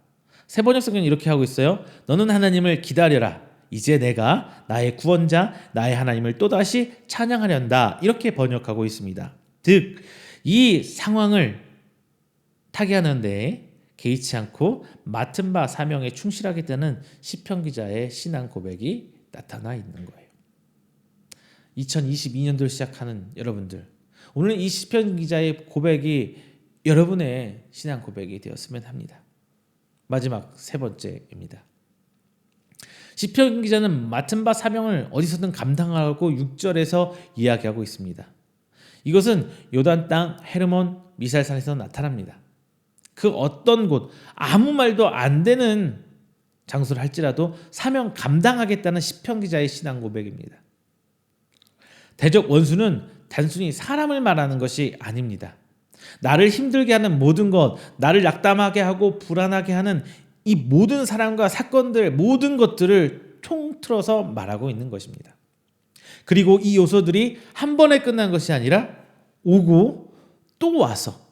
세번역 성경은 이렇게 하고 있어요. 너는 하나님을 기다려라. 이제 내가 나의 구원자 나의 하나님을 또다시 찬양하련다. 이렇게 번역하고 있습니다. 즉 이 상황을 타개하는데 개의치 않고 맡은 바 사명에 충실하겠다는 시편 기자의 신앙 고백이 나타나 있는 거예요. 2022년도를 시작하는 여러분들, 오늘 이 시편 기자의 고백이 여러분의 신앙 고백이 되었으면 합니다. 마지막 세 번째입니다. 시편 기자는 맡은 바 사명을 어디서든 감당하고 6절에서 이야기하고 있습니다. 이것은 요단 땅 헤르몬 미살산에서 나타납니다. 그 어떤 곳 아무 말도 안 되는 장소를 할지라도 사명 감당하겠다는 시편 기자의 신앙 고백입니다. 대적 원수는 단순히 사람을 말하는 것이 아닙니다. 나를 힘들게 하는 모든 것, 나를 낙담하게 하고 불안하게 하는 이 모든 사람과 사건들, 모든 것들을 통틀어서 말하고 있는 것입니다. 그리고 이 요소들이 한 번에 끝난 것이 아니라 오고 또 와서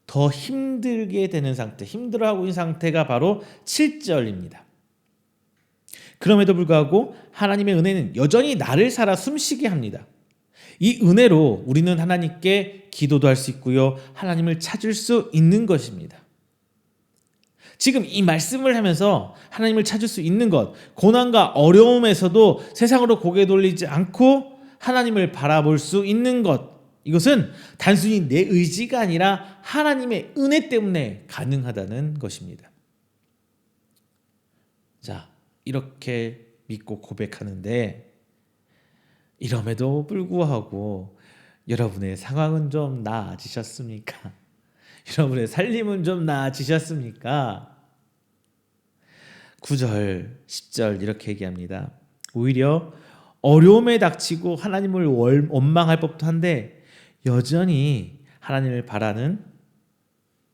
더 힘들게 되는 상태, 힘들어하고 있는 상태가 바로 7절입니다. 그럼에도 불구하고 하나님의 은혜는 여전히 나를 살아 숨쉬게 합니다. 이 은혜로 우리는 하나님께 기도도 할 수 있고요. 하나님을 찾을 수 있는 것입니다. 지금 이 말씀을 하면서 하나님을 찾을 수 있는 것, 고난과 어려움에서도 세상으로 고개 돌리지 않고 하나님을 바라볼 수 있는 것, 이것은 단순히 내 의지가 아니라 하나님의 은혜 때문에 가능하다는 것입니다. 자, 이렇게 믿고 고백하는데 이럼에도 불구하고 여러분의 상황은 좀 나아지셨습니까? 여러분의 살림은 좀 나아지셨습니까? 9절, 10절 이렇게 얘기합니다. 오히려 어려움에 닥치고 하나님을 원망할 법도 한데 여전히 하나님을 바라는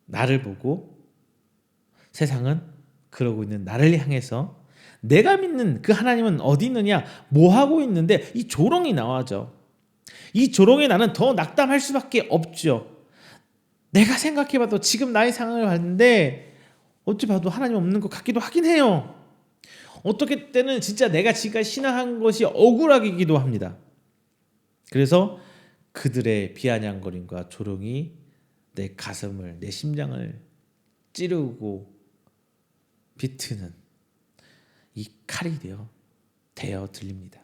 나를 보고 세상은 그러고 있는 나를 향해서 내가 믿는 그 하나님은 어디 있느냐, 뭐 하고 있는데 이 조롱이 나와죠. 이 조롱에 나는 더 낙담할 수밖에 없죠. 내가 생각해봐도 지금 나의 상황을 봤는데 어찌 봐도 하나님 없는 것 같기도 하긴 해요. 어떻게 때는 진짜 내가 지금까지 신앙한 것이 억울하기도 합니다. 그래서 그들의 비아냥거림과 조롱이 내 가슴을, 내 심장을 찌르고 비트는 이 칼이 되어 들립니다.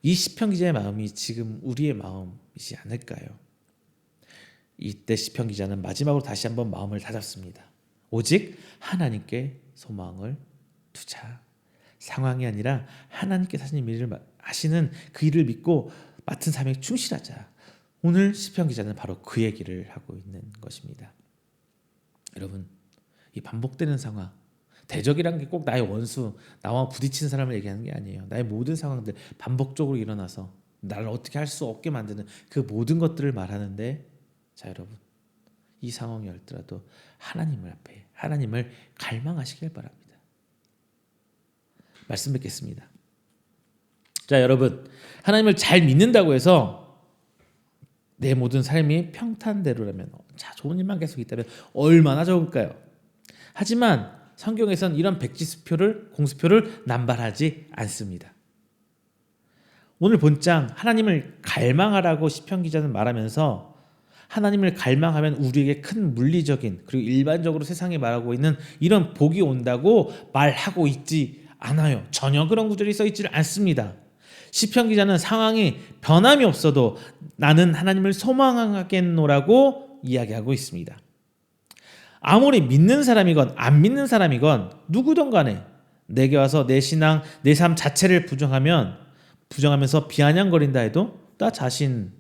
이 시편 기자의 마음이 지금 우리의 마음이지 않을까요? 이때 시편 기자는 마지막으로 다시 한번 마음을 다잡습니다. 오직 하나님께 소망을 두자. 상황이 아니라 하나님께서 하시는 일을 하시는 그 일을 믿고 맡은 사명에 충실하자. 오늘 시편 기자는 바로 그 얘기를 하고 있는 것입니다. 여러분, 이 반복되는 상황, 대적이란 게 꼭 나의 원수, 나와 부딪히는 사람을 얘기하는 게 아니에요. 나의 모든 상황들 반복적으로 일어나서 나를 어떻게 할 수 없게 만드는 그 모든 것들을 말하는데, 자 여러분, 이 상황이 얼더라도 하나님을 앞에 하나님을 갈망하시길 바랍니다. 말씀 뵙겠습니다. 자 여러분, 하나님을 잘 믿는다고 해서 내 모든 삶이 평탄대로라면, 자 좋은 일만 계속 있다면 얼마나 좋을까요? 하지만 성경에선 이런 백지수표를, 공수표를 남발하지 않습니다. 오늘 본장 하나님을 갈망하라고 시편 기자는 말하면서 하나님을 갈망하면 우리에게 큰 물리적인 그리고 일반적으로 세상에 말하고 있는 이런 복이 온다고 말하고 있지 않아요. 전혀 그런 구절이 써 있지를 않습니다. 시편 기자는 상황이 변함이 없어도 나는 하나님을 소망하겠노라고 이야기하고 있습니다. 아무리 믿는 사람이건 안 믿는 사람이건 누구든 간에 내게 와서 내 신앙, 내 삶 자체를 부정하면서 비아냥거린다 해도 나 자신은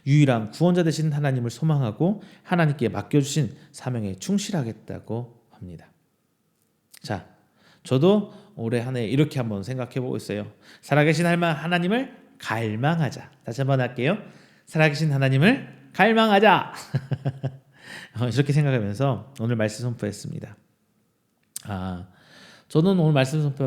유일한 구원자 되신 하나님을 소망하고 하나님께 맡겨주신 사명에 충실하겠다고 합니다. 자, 저도 올해 한 해 이렇게 한번 생각해보고 있어요. 살아계신 하나님을 갈망하자. 다시 한번 할게요. 살아계신 하나님을 갈망하자. 이렇게 생각하면서 오늘 말씀 선포했습니다. 저는 오늘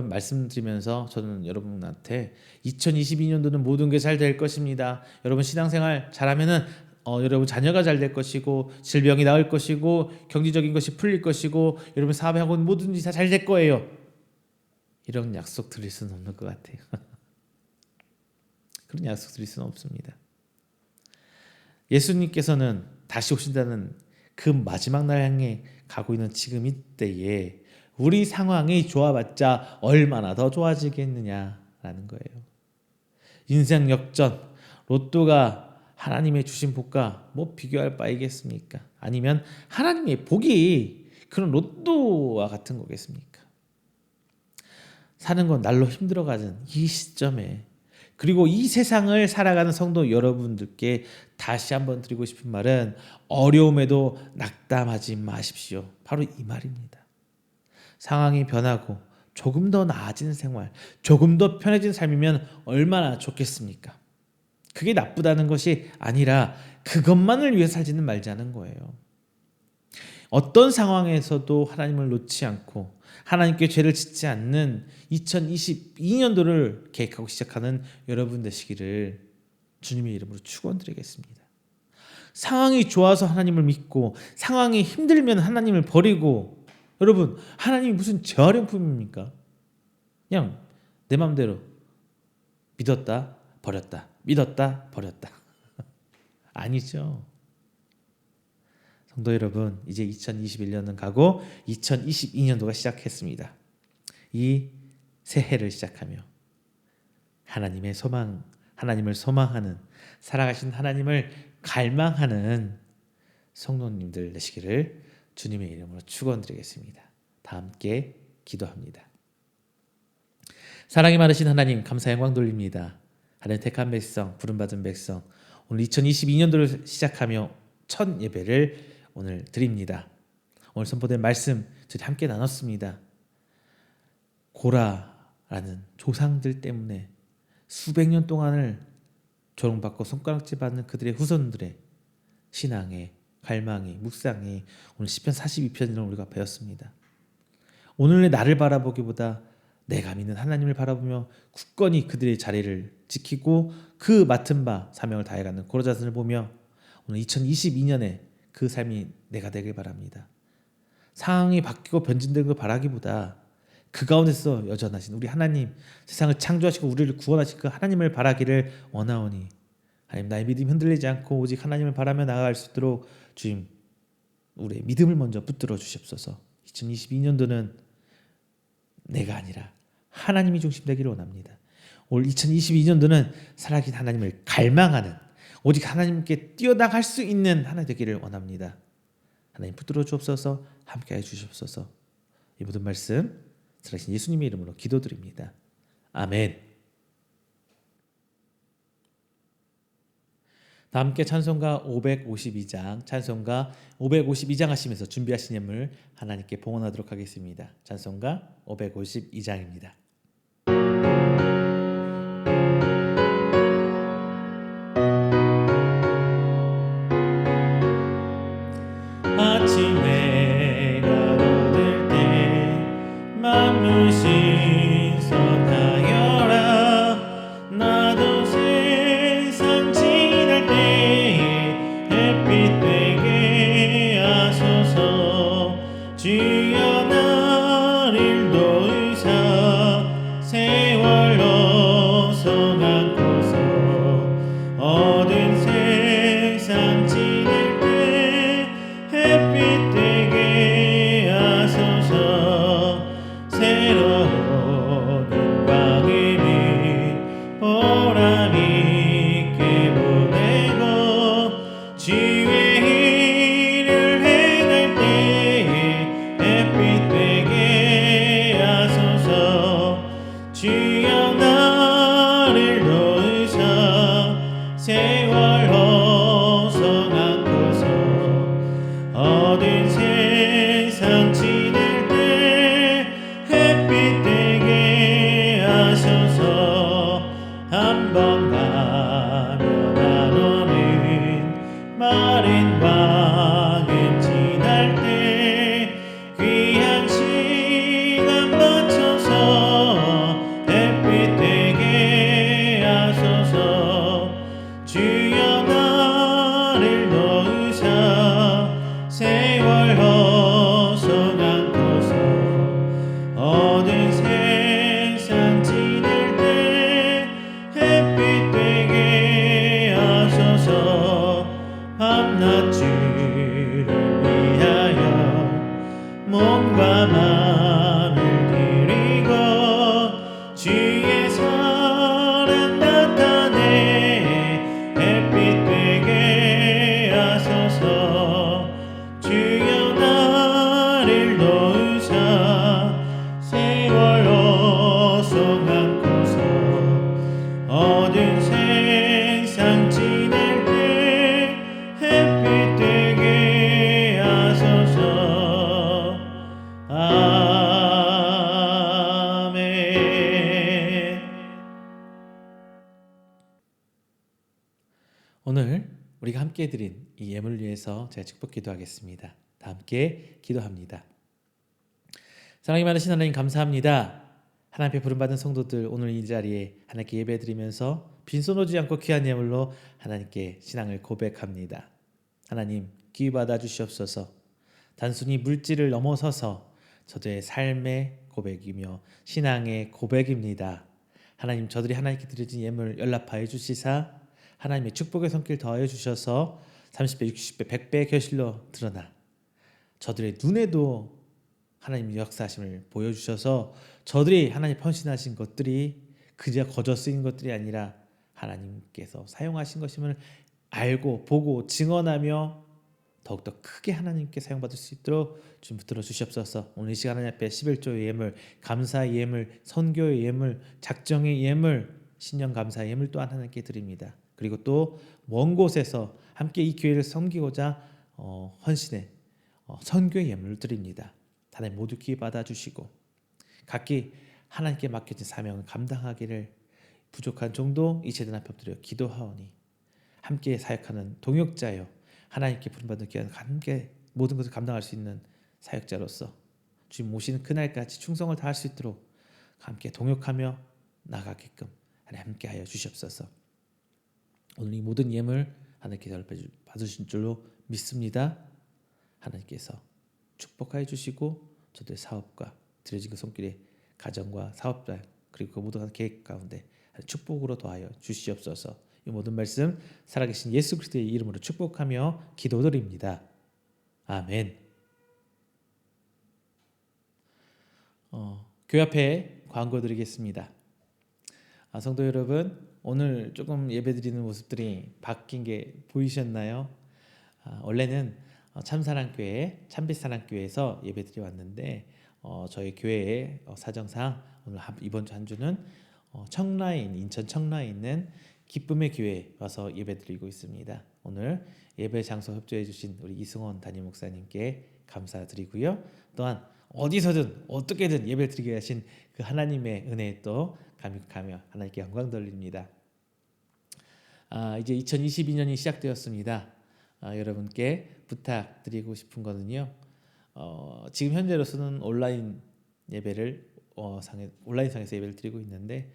말씀드리면서 저는 여러분한테 2022년도는 모든 게 잘 될 것입니다. 여러분 신앙생활 잘하면은 여러분 자녀가 잘 될 것이고 질병이 나을 것이고 경제적인 것이 풀릴 것이고 여러분 사업하고 뭐든지 다 잘 될 거예요. 이런 약속 드릴 수는 없는 것 같아요. 그런 약속 드릴 수는 없습니다. 예수님께서는 다시 오신다는 그 마지막 날 향해 가고 있는 지금 이때에 우리 상황이 좋아봤자 얼마나 더 좋아지겠느냐라는 거예요. 인생 역전, 로또가 하나님의 주신 복과 뭐 비교할 바이겠습니까? 아니면 하나님의 복이 그런 로또와 같은 거겠습니까? 사는 건 날로 힘들어가는 이 시점에, 그리고 이 세상을 살아가는 성도 여러분들께 다시 한번 드리고 싶은 말은 어려움에도 낙담하지 마십시오. 바로 이 말입니다. 상황이 변하고 조금 더 나아진 생활, 조금 더 편해진 삶이면 얼마나 좋겠습니까? 그게 나쁘다는 것이 아니라 그것만을 위해 살지는 말자는 거예요. 어떤 상황에서도 하나님을 놓지 않고 하나님께 죄를 짓지 않는 2022년도를 계획하고 시작하는 여러분 되시기를 주님의 이름으로 축원드리겠습니다. 상황이 좋아서 하나님을 믿고 상황이 힘들면 하나님을 버리고, 여러분 하나님이 무슨 재활용품입니까? 그냥 내 마음대로 믿었다 버렸다 믿었다 버렸다 아니죠. 성도 여러분, 이제 2021년은 가고 2022년도가 시작했습니다. 이 새해를 시작하며 하나님의 소망, 하나님을 소망하는, 살아가신 하나님을 갈망하는 성도님들 되시기를 주님의 이름으로 축원드리겠습니다. 다 함께 기도합니다. 사랑이 많으신 하나님, 감사 영광 돌립니다. 하나님 택한 백성, 부름받은 백성, 오늘 2022년도를 시작하며 첫 예배를 오늘 드립니다. 오늘 선포된 말씀 저희 함께 나눴습니다. 고라라는 조상들 때문에 수백 년 동안을 조롱받고 손가락질 받는 그들의 후손들의 신앙의 갈망이, 묵상이 오늘 시편 42편을 우리가 배웠습니다. 오늘의 나를 바라보기보다 내가 믿는 하나님을 바라보며 굳건히 그들의 자리를 지키고 그 맡은 바 사명을 다해가는 고라 자손을 보며 오늘 2022년에 그 삶이 내가 되길 바랍니다. 상황이 바뀌고 변진되는 걸 바라기보다 그 가운데서 여전하신 우리 하나님, 세상을 창조하시고 우리를 구원하신 그 하나님을 바라기를 원하오니 하나님, 나의 믿음이 흔들리지 않고 오직 하나님을 바라며 나아갈 수 있도록 주님, 우리의 믿음을 먼저 붙들어 주시옵소서. 2022년도는 내가 아니라 하나님이 중심 되기를 원합니다. 올 2022년도는 살아계신 하나님을 갈망하는, 오직 하나님께 뛰어나갈 수 있는 하나 되기를 원합니다. 하나님 붙들어 주옵소서. 함께해 주시옵소서. 이 모든 말씀 살아계신 예수님의 이름으로 기도드립니다. 아멘. 다 함께 찬송가 552장, 찬송가 552장 하시면서 준비하신 예물 하나님께 봉헌하도록 하겠습니다. 찬송가 552장입니다. 아침에 가로될 때 만물신 선하여라. 나도 세상 지날 때에 햇빛 되게 하소서. 주여 나를 도우사 세월로 성안고서 어두운 세상 지낼 때 햇빛 되게 하소서. 새로운 영광의 빛 보람 있게 보내고 주의 일을 행할 때에 햇빛 되게 하소서. 주여 나를 도우사 세월호 성안고서 어두운 세상 지낼 때 햇빛 되게 하소서. 한번 가면 안 오는 마른 광을 지날 때 귀한 시간 맞춰서 햇빛 되게 하소서. 주여 나를 도우사 세월호 성안고서 어두운 세상 지낼 때 햇빛 되게 하소서. 밤낮 주를 위하여 몸과 마음을 드리고 주의 사랑 나타내 햇빛 되게 하소서. 주여 나를 도우사 세월호 성안고서 어두운 세상 지낼 때 햇빛 되게 하소서. 아멘. 오늘 우리가 함께 드린 이 예물을 위해서 제가 축복 기도하겠습니다. 다 함께 기도합니다. 사랑이 많으신 하나님, 감사합니다. 하나님 앞에 부름받은 성도들 오늘 이 자리에 하나님께 예배드리면서 빈손 오지 않고 귀한 예물로 하나님께 신앙을 고백합니다. 하나님, 기회 받아 주시옵소서. 단순히 물질을 넘어서서 저들의 삶의 고백이며 신앙의 고백입니다. 하나님, 저들이 하나님께 드려진 예물 연락하여 주시사 하나님의 축복의 손길 더하여 주셔서 30배, 60배, 100배 결실로 드러나 저들의 눈에도 하나님의 역사하심을 보여주셔서 저들이 하나님 헌신하신 것들이 그저 거저 쓰인 것들이 아니라 하나님께서 사용하신 것임을 알고 보고 증언하며 더욱더 크게 하나님께 사용받을 수 있도록 좀 붙들어 주시옵소서. 오늘 이 시간 하나님 앞에 11조의 예물, 감사의 예물, 선교의 예물, 작정의 예물, 신년 감사의 예물 또한 하나님께 드립니다. 그리고 또 먼 곳에서 함께 이 교회를 섬기고자 헌신의 선교의 예물을 드립니다. 하나님 모두 기회 받아주시고 각기 하나님께 맡겨진 사명을 감당하기를 부족한 종도 이 제단 앞에 엎드려 기도하오니 함께 사역하는 동역자여 하나님께 부름받은 기간 함께 모든 것을 감당할 수 있는 사역자로서 주님 오시는 그날까지 충성을 다할 수 있도록 함께 동역하며 나가게끔 하나님 함께하여 주시옵소서. 오늘 이 모든 예물 하나님께서 받으신 줄로 믿습니다. 하나님께서 축복하여 주시고 저들의 사업과 드려진 그 손길에 가정과 사업자 그리고 그 모든 계획 가운데 축복으로 더하여 주시옵소서. 이 모든 말씀 살아계신 예수 그리스도의 이름으로 축복하며 기도드립니다. 아멘. 교회 앞에 광고 드리겠습니다. 성도 여러분, 오늘 조금 예배드리는 모습들이 바뀐 게 보이셨나요? 원래는 참사랑교회, 참빛사랑교회에서 예배드리 왔는데 저희 교회의 사정상 오늘 이번 주 한 주는 청라인, 인천 청라에 있는 기쁨의 교회에 와서 예배드리고 있습니다. 오늘 예배 장소 협조해 주신 우리 이승원 담임 목사님께 감사드리고요. 또한 어디서든 어떻게든 예배드리게 하신 그 하나님의 은혜에 또 감격하며 하나님께 영광 돌립니다. 이제 2022년이 시작되었습니다. 여러분께 부탁드리고 싶은 거는요. 지금 현재로서는 온라인 예배를 온라인상에서 예배를 드리고 있는데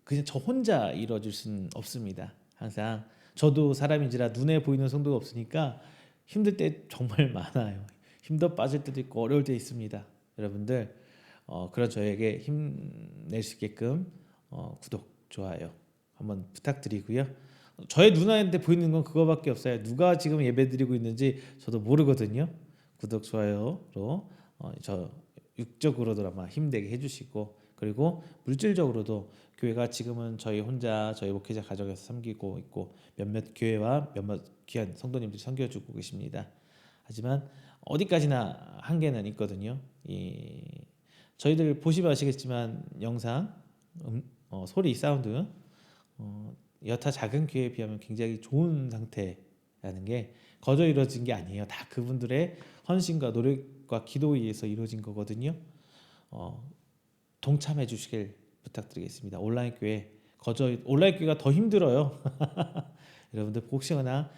그냥 저 혼자 이루어질 수는 없습니다. 항상 저도 사람인지라 눈에 보이는 성도가 없으니까 힘들 때 정말 많아요. 힘도 빠질 때도 있고 어려울 때 있습니다. 여러분들 그런 저에게 힘낼 수 있게끔 구독, 좋아요 한번 부탁드리고요. 저의 눈앞에 보이는 건 그거밖에 없어요. 누가 지금 예배드리고 있는지 저도 모르거든요. 구독, 좋아요로 저 육적으로도 아마 힘되게 해주시고 그리고 물질적으로도 교회가 지금은 저희 혼자 저희 목회자 가정에서 섬기고 있고 몇몇 교회와 몇몇 귀한 성도님들이 섬겨주고 계십니다. 하지만 어디까지나 한계는 있거든요. 저희들 보시면 아시겠지만 영상, 소리, 사운드 여타 작은 교회에 비하면 굉장히 좋은 상태라는 게 거저 이루어진 게 아니에요. 다 그분들의 헌신과 노력과 기도에 의해서 이루어진 거거든요. 동참해 주시길 부탁드리겠습니다. 온라인 교회가 더 힘들어요. 여러분들 혹시나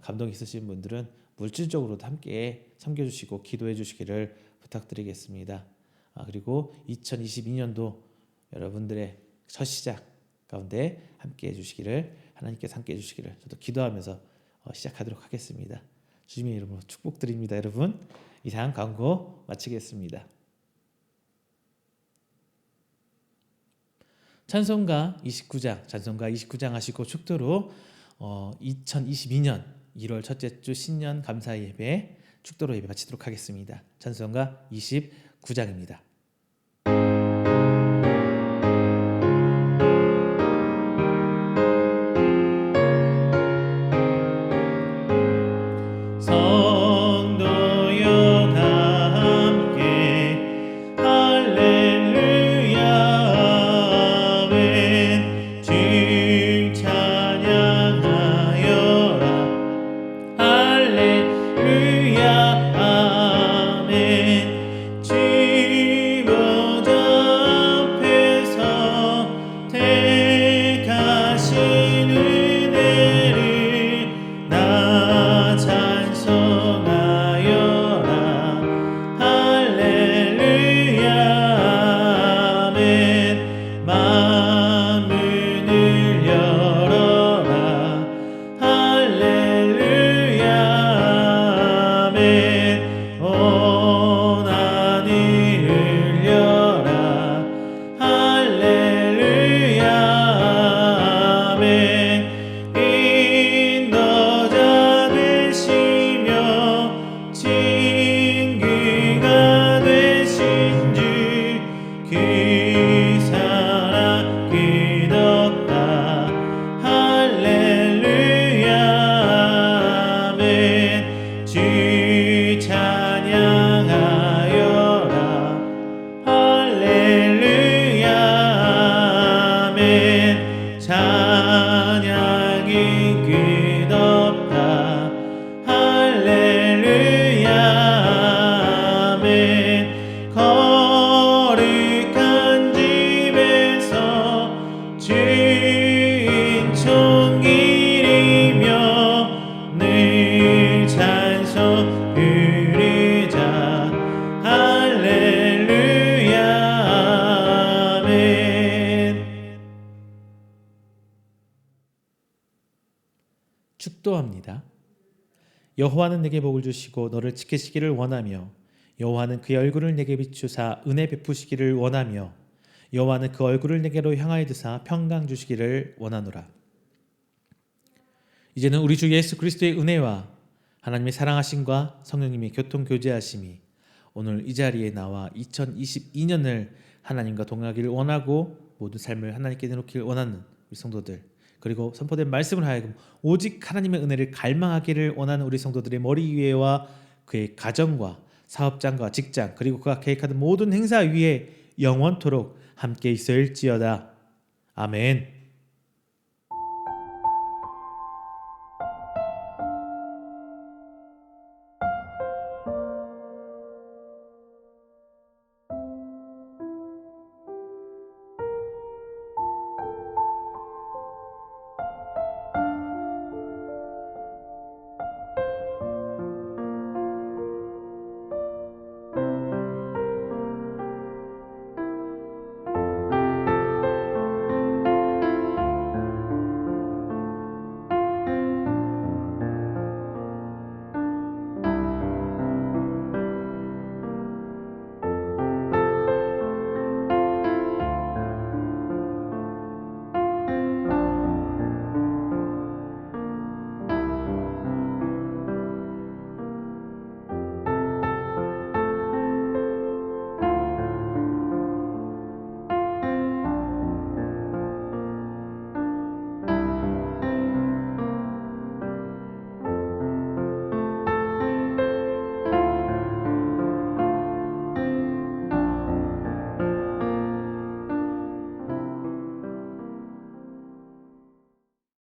감동이 있으신 분들은 물질적으로도 함께 섬겨주시고 기도해 주시기를 부탁드리겠습니다. 그리고 2022년도 여러분들의 첫 시작 가운데 함께해 주시기를 하나님께서 함께해 주시기를 저도 기도하면서 시작하도록 하겠습니다. 주님의 이름으로 축복드립니다. 여러분 이상 광고 마치겠습니다. 찬송가 29장 하시고 축도로 2022년 1월 첫째 주 신년 감사 예배 축도로 예배 마치도록 하겠습니다. 찬송가 29장입니다. 할렐루야 아멘 축도합니다. 여호와는 내게 복을 주시고 너를 지키시기를 원하며 여호와는 그의 얼굴을 내게 비추사 은혜 베푸시기를 원하며 여호와는 그 얼굴을 내게로 향하여 드사 평강 주시기를 원하노라. 이제는 우리 주 예수 그리스도의 은혜와 하나님의 사랑하심과 성령님의 교통 교제하심이 오늘 이 자리에 나와 2022년을 하나님과 동행하기를 원하고 모든 삶을 하나님께 내놓기를 원하는 우리 성도들, 그리고 선포된 말씀을 하여금 오직 하나님의 은혜를 갈망하기를 원하는 우리 성도들의 머리 위에와 그의 가정과 사업장과 직장, 그리고 그가 계획하는 모든 행사 위에 영원토록 함께 있어일지어다. 아멘.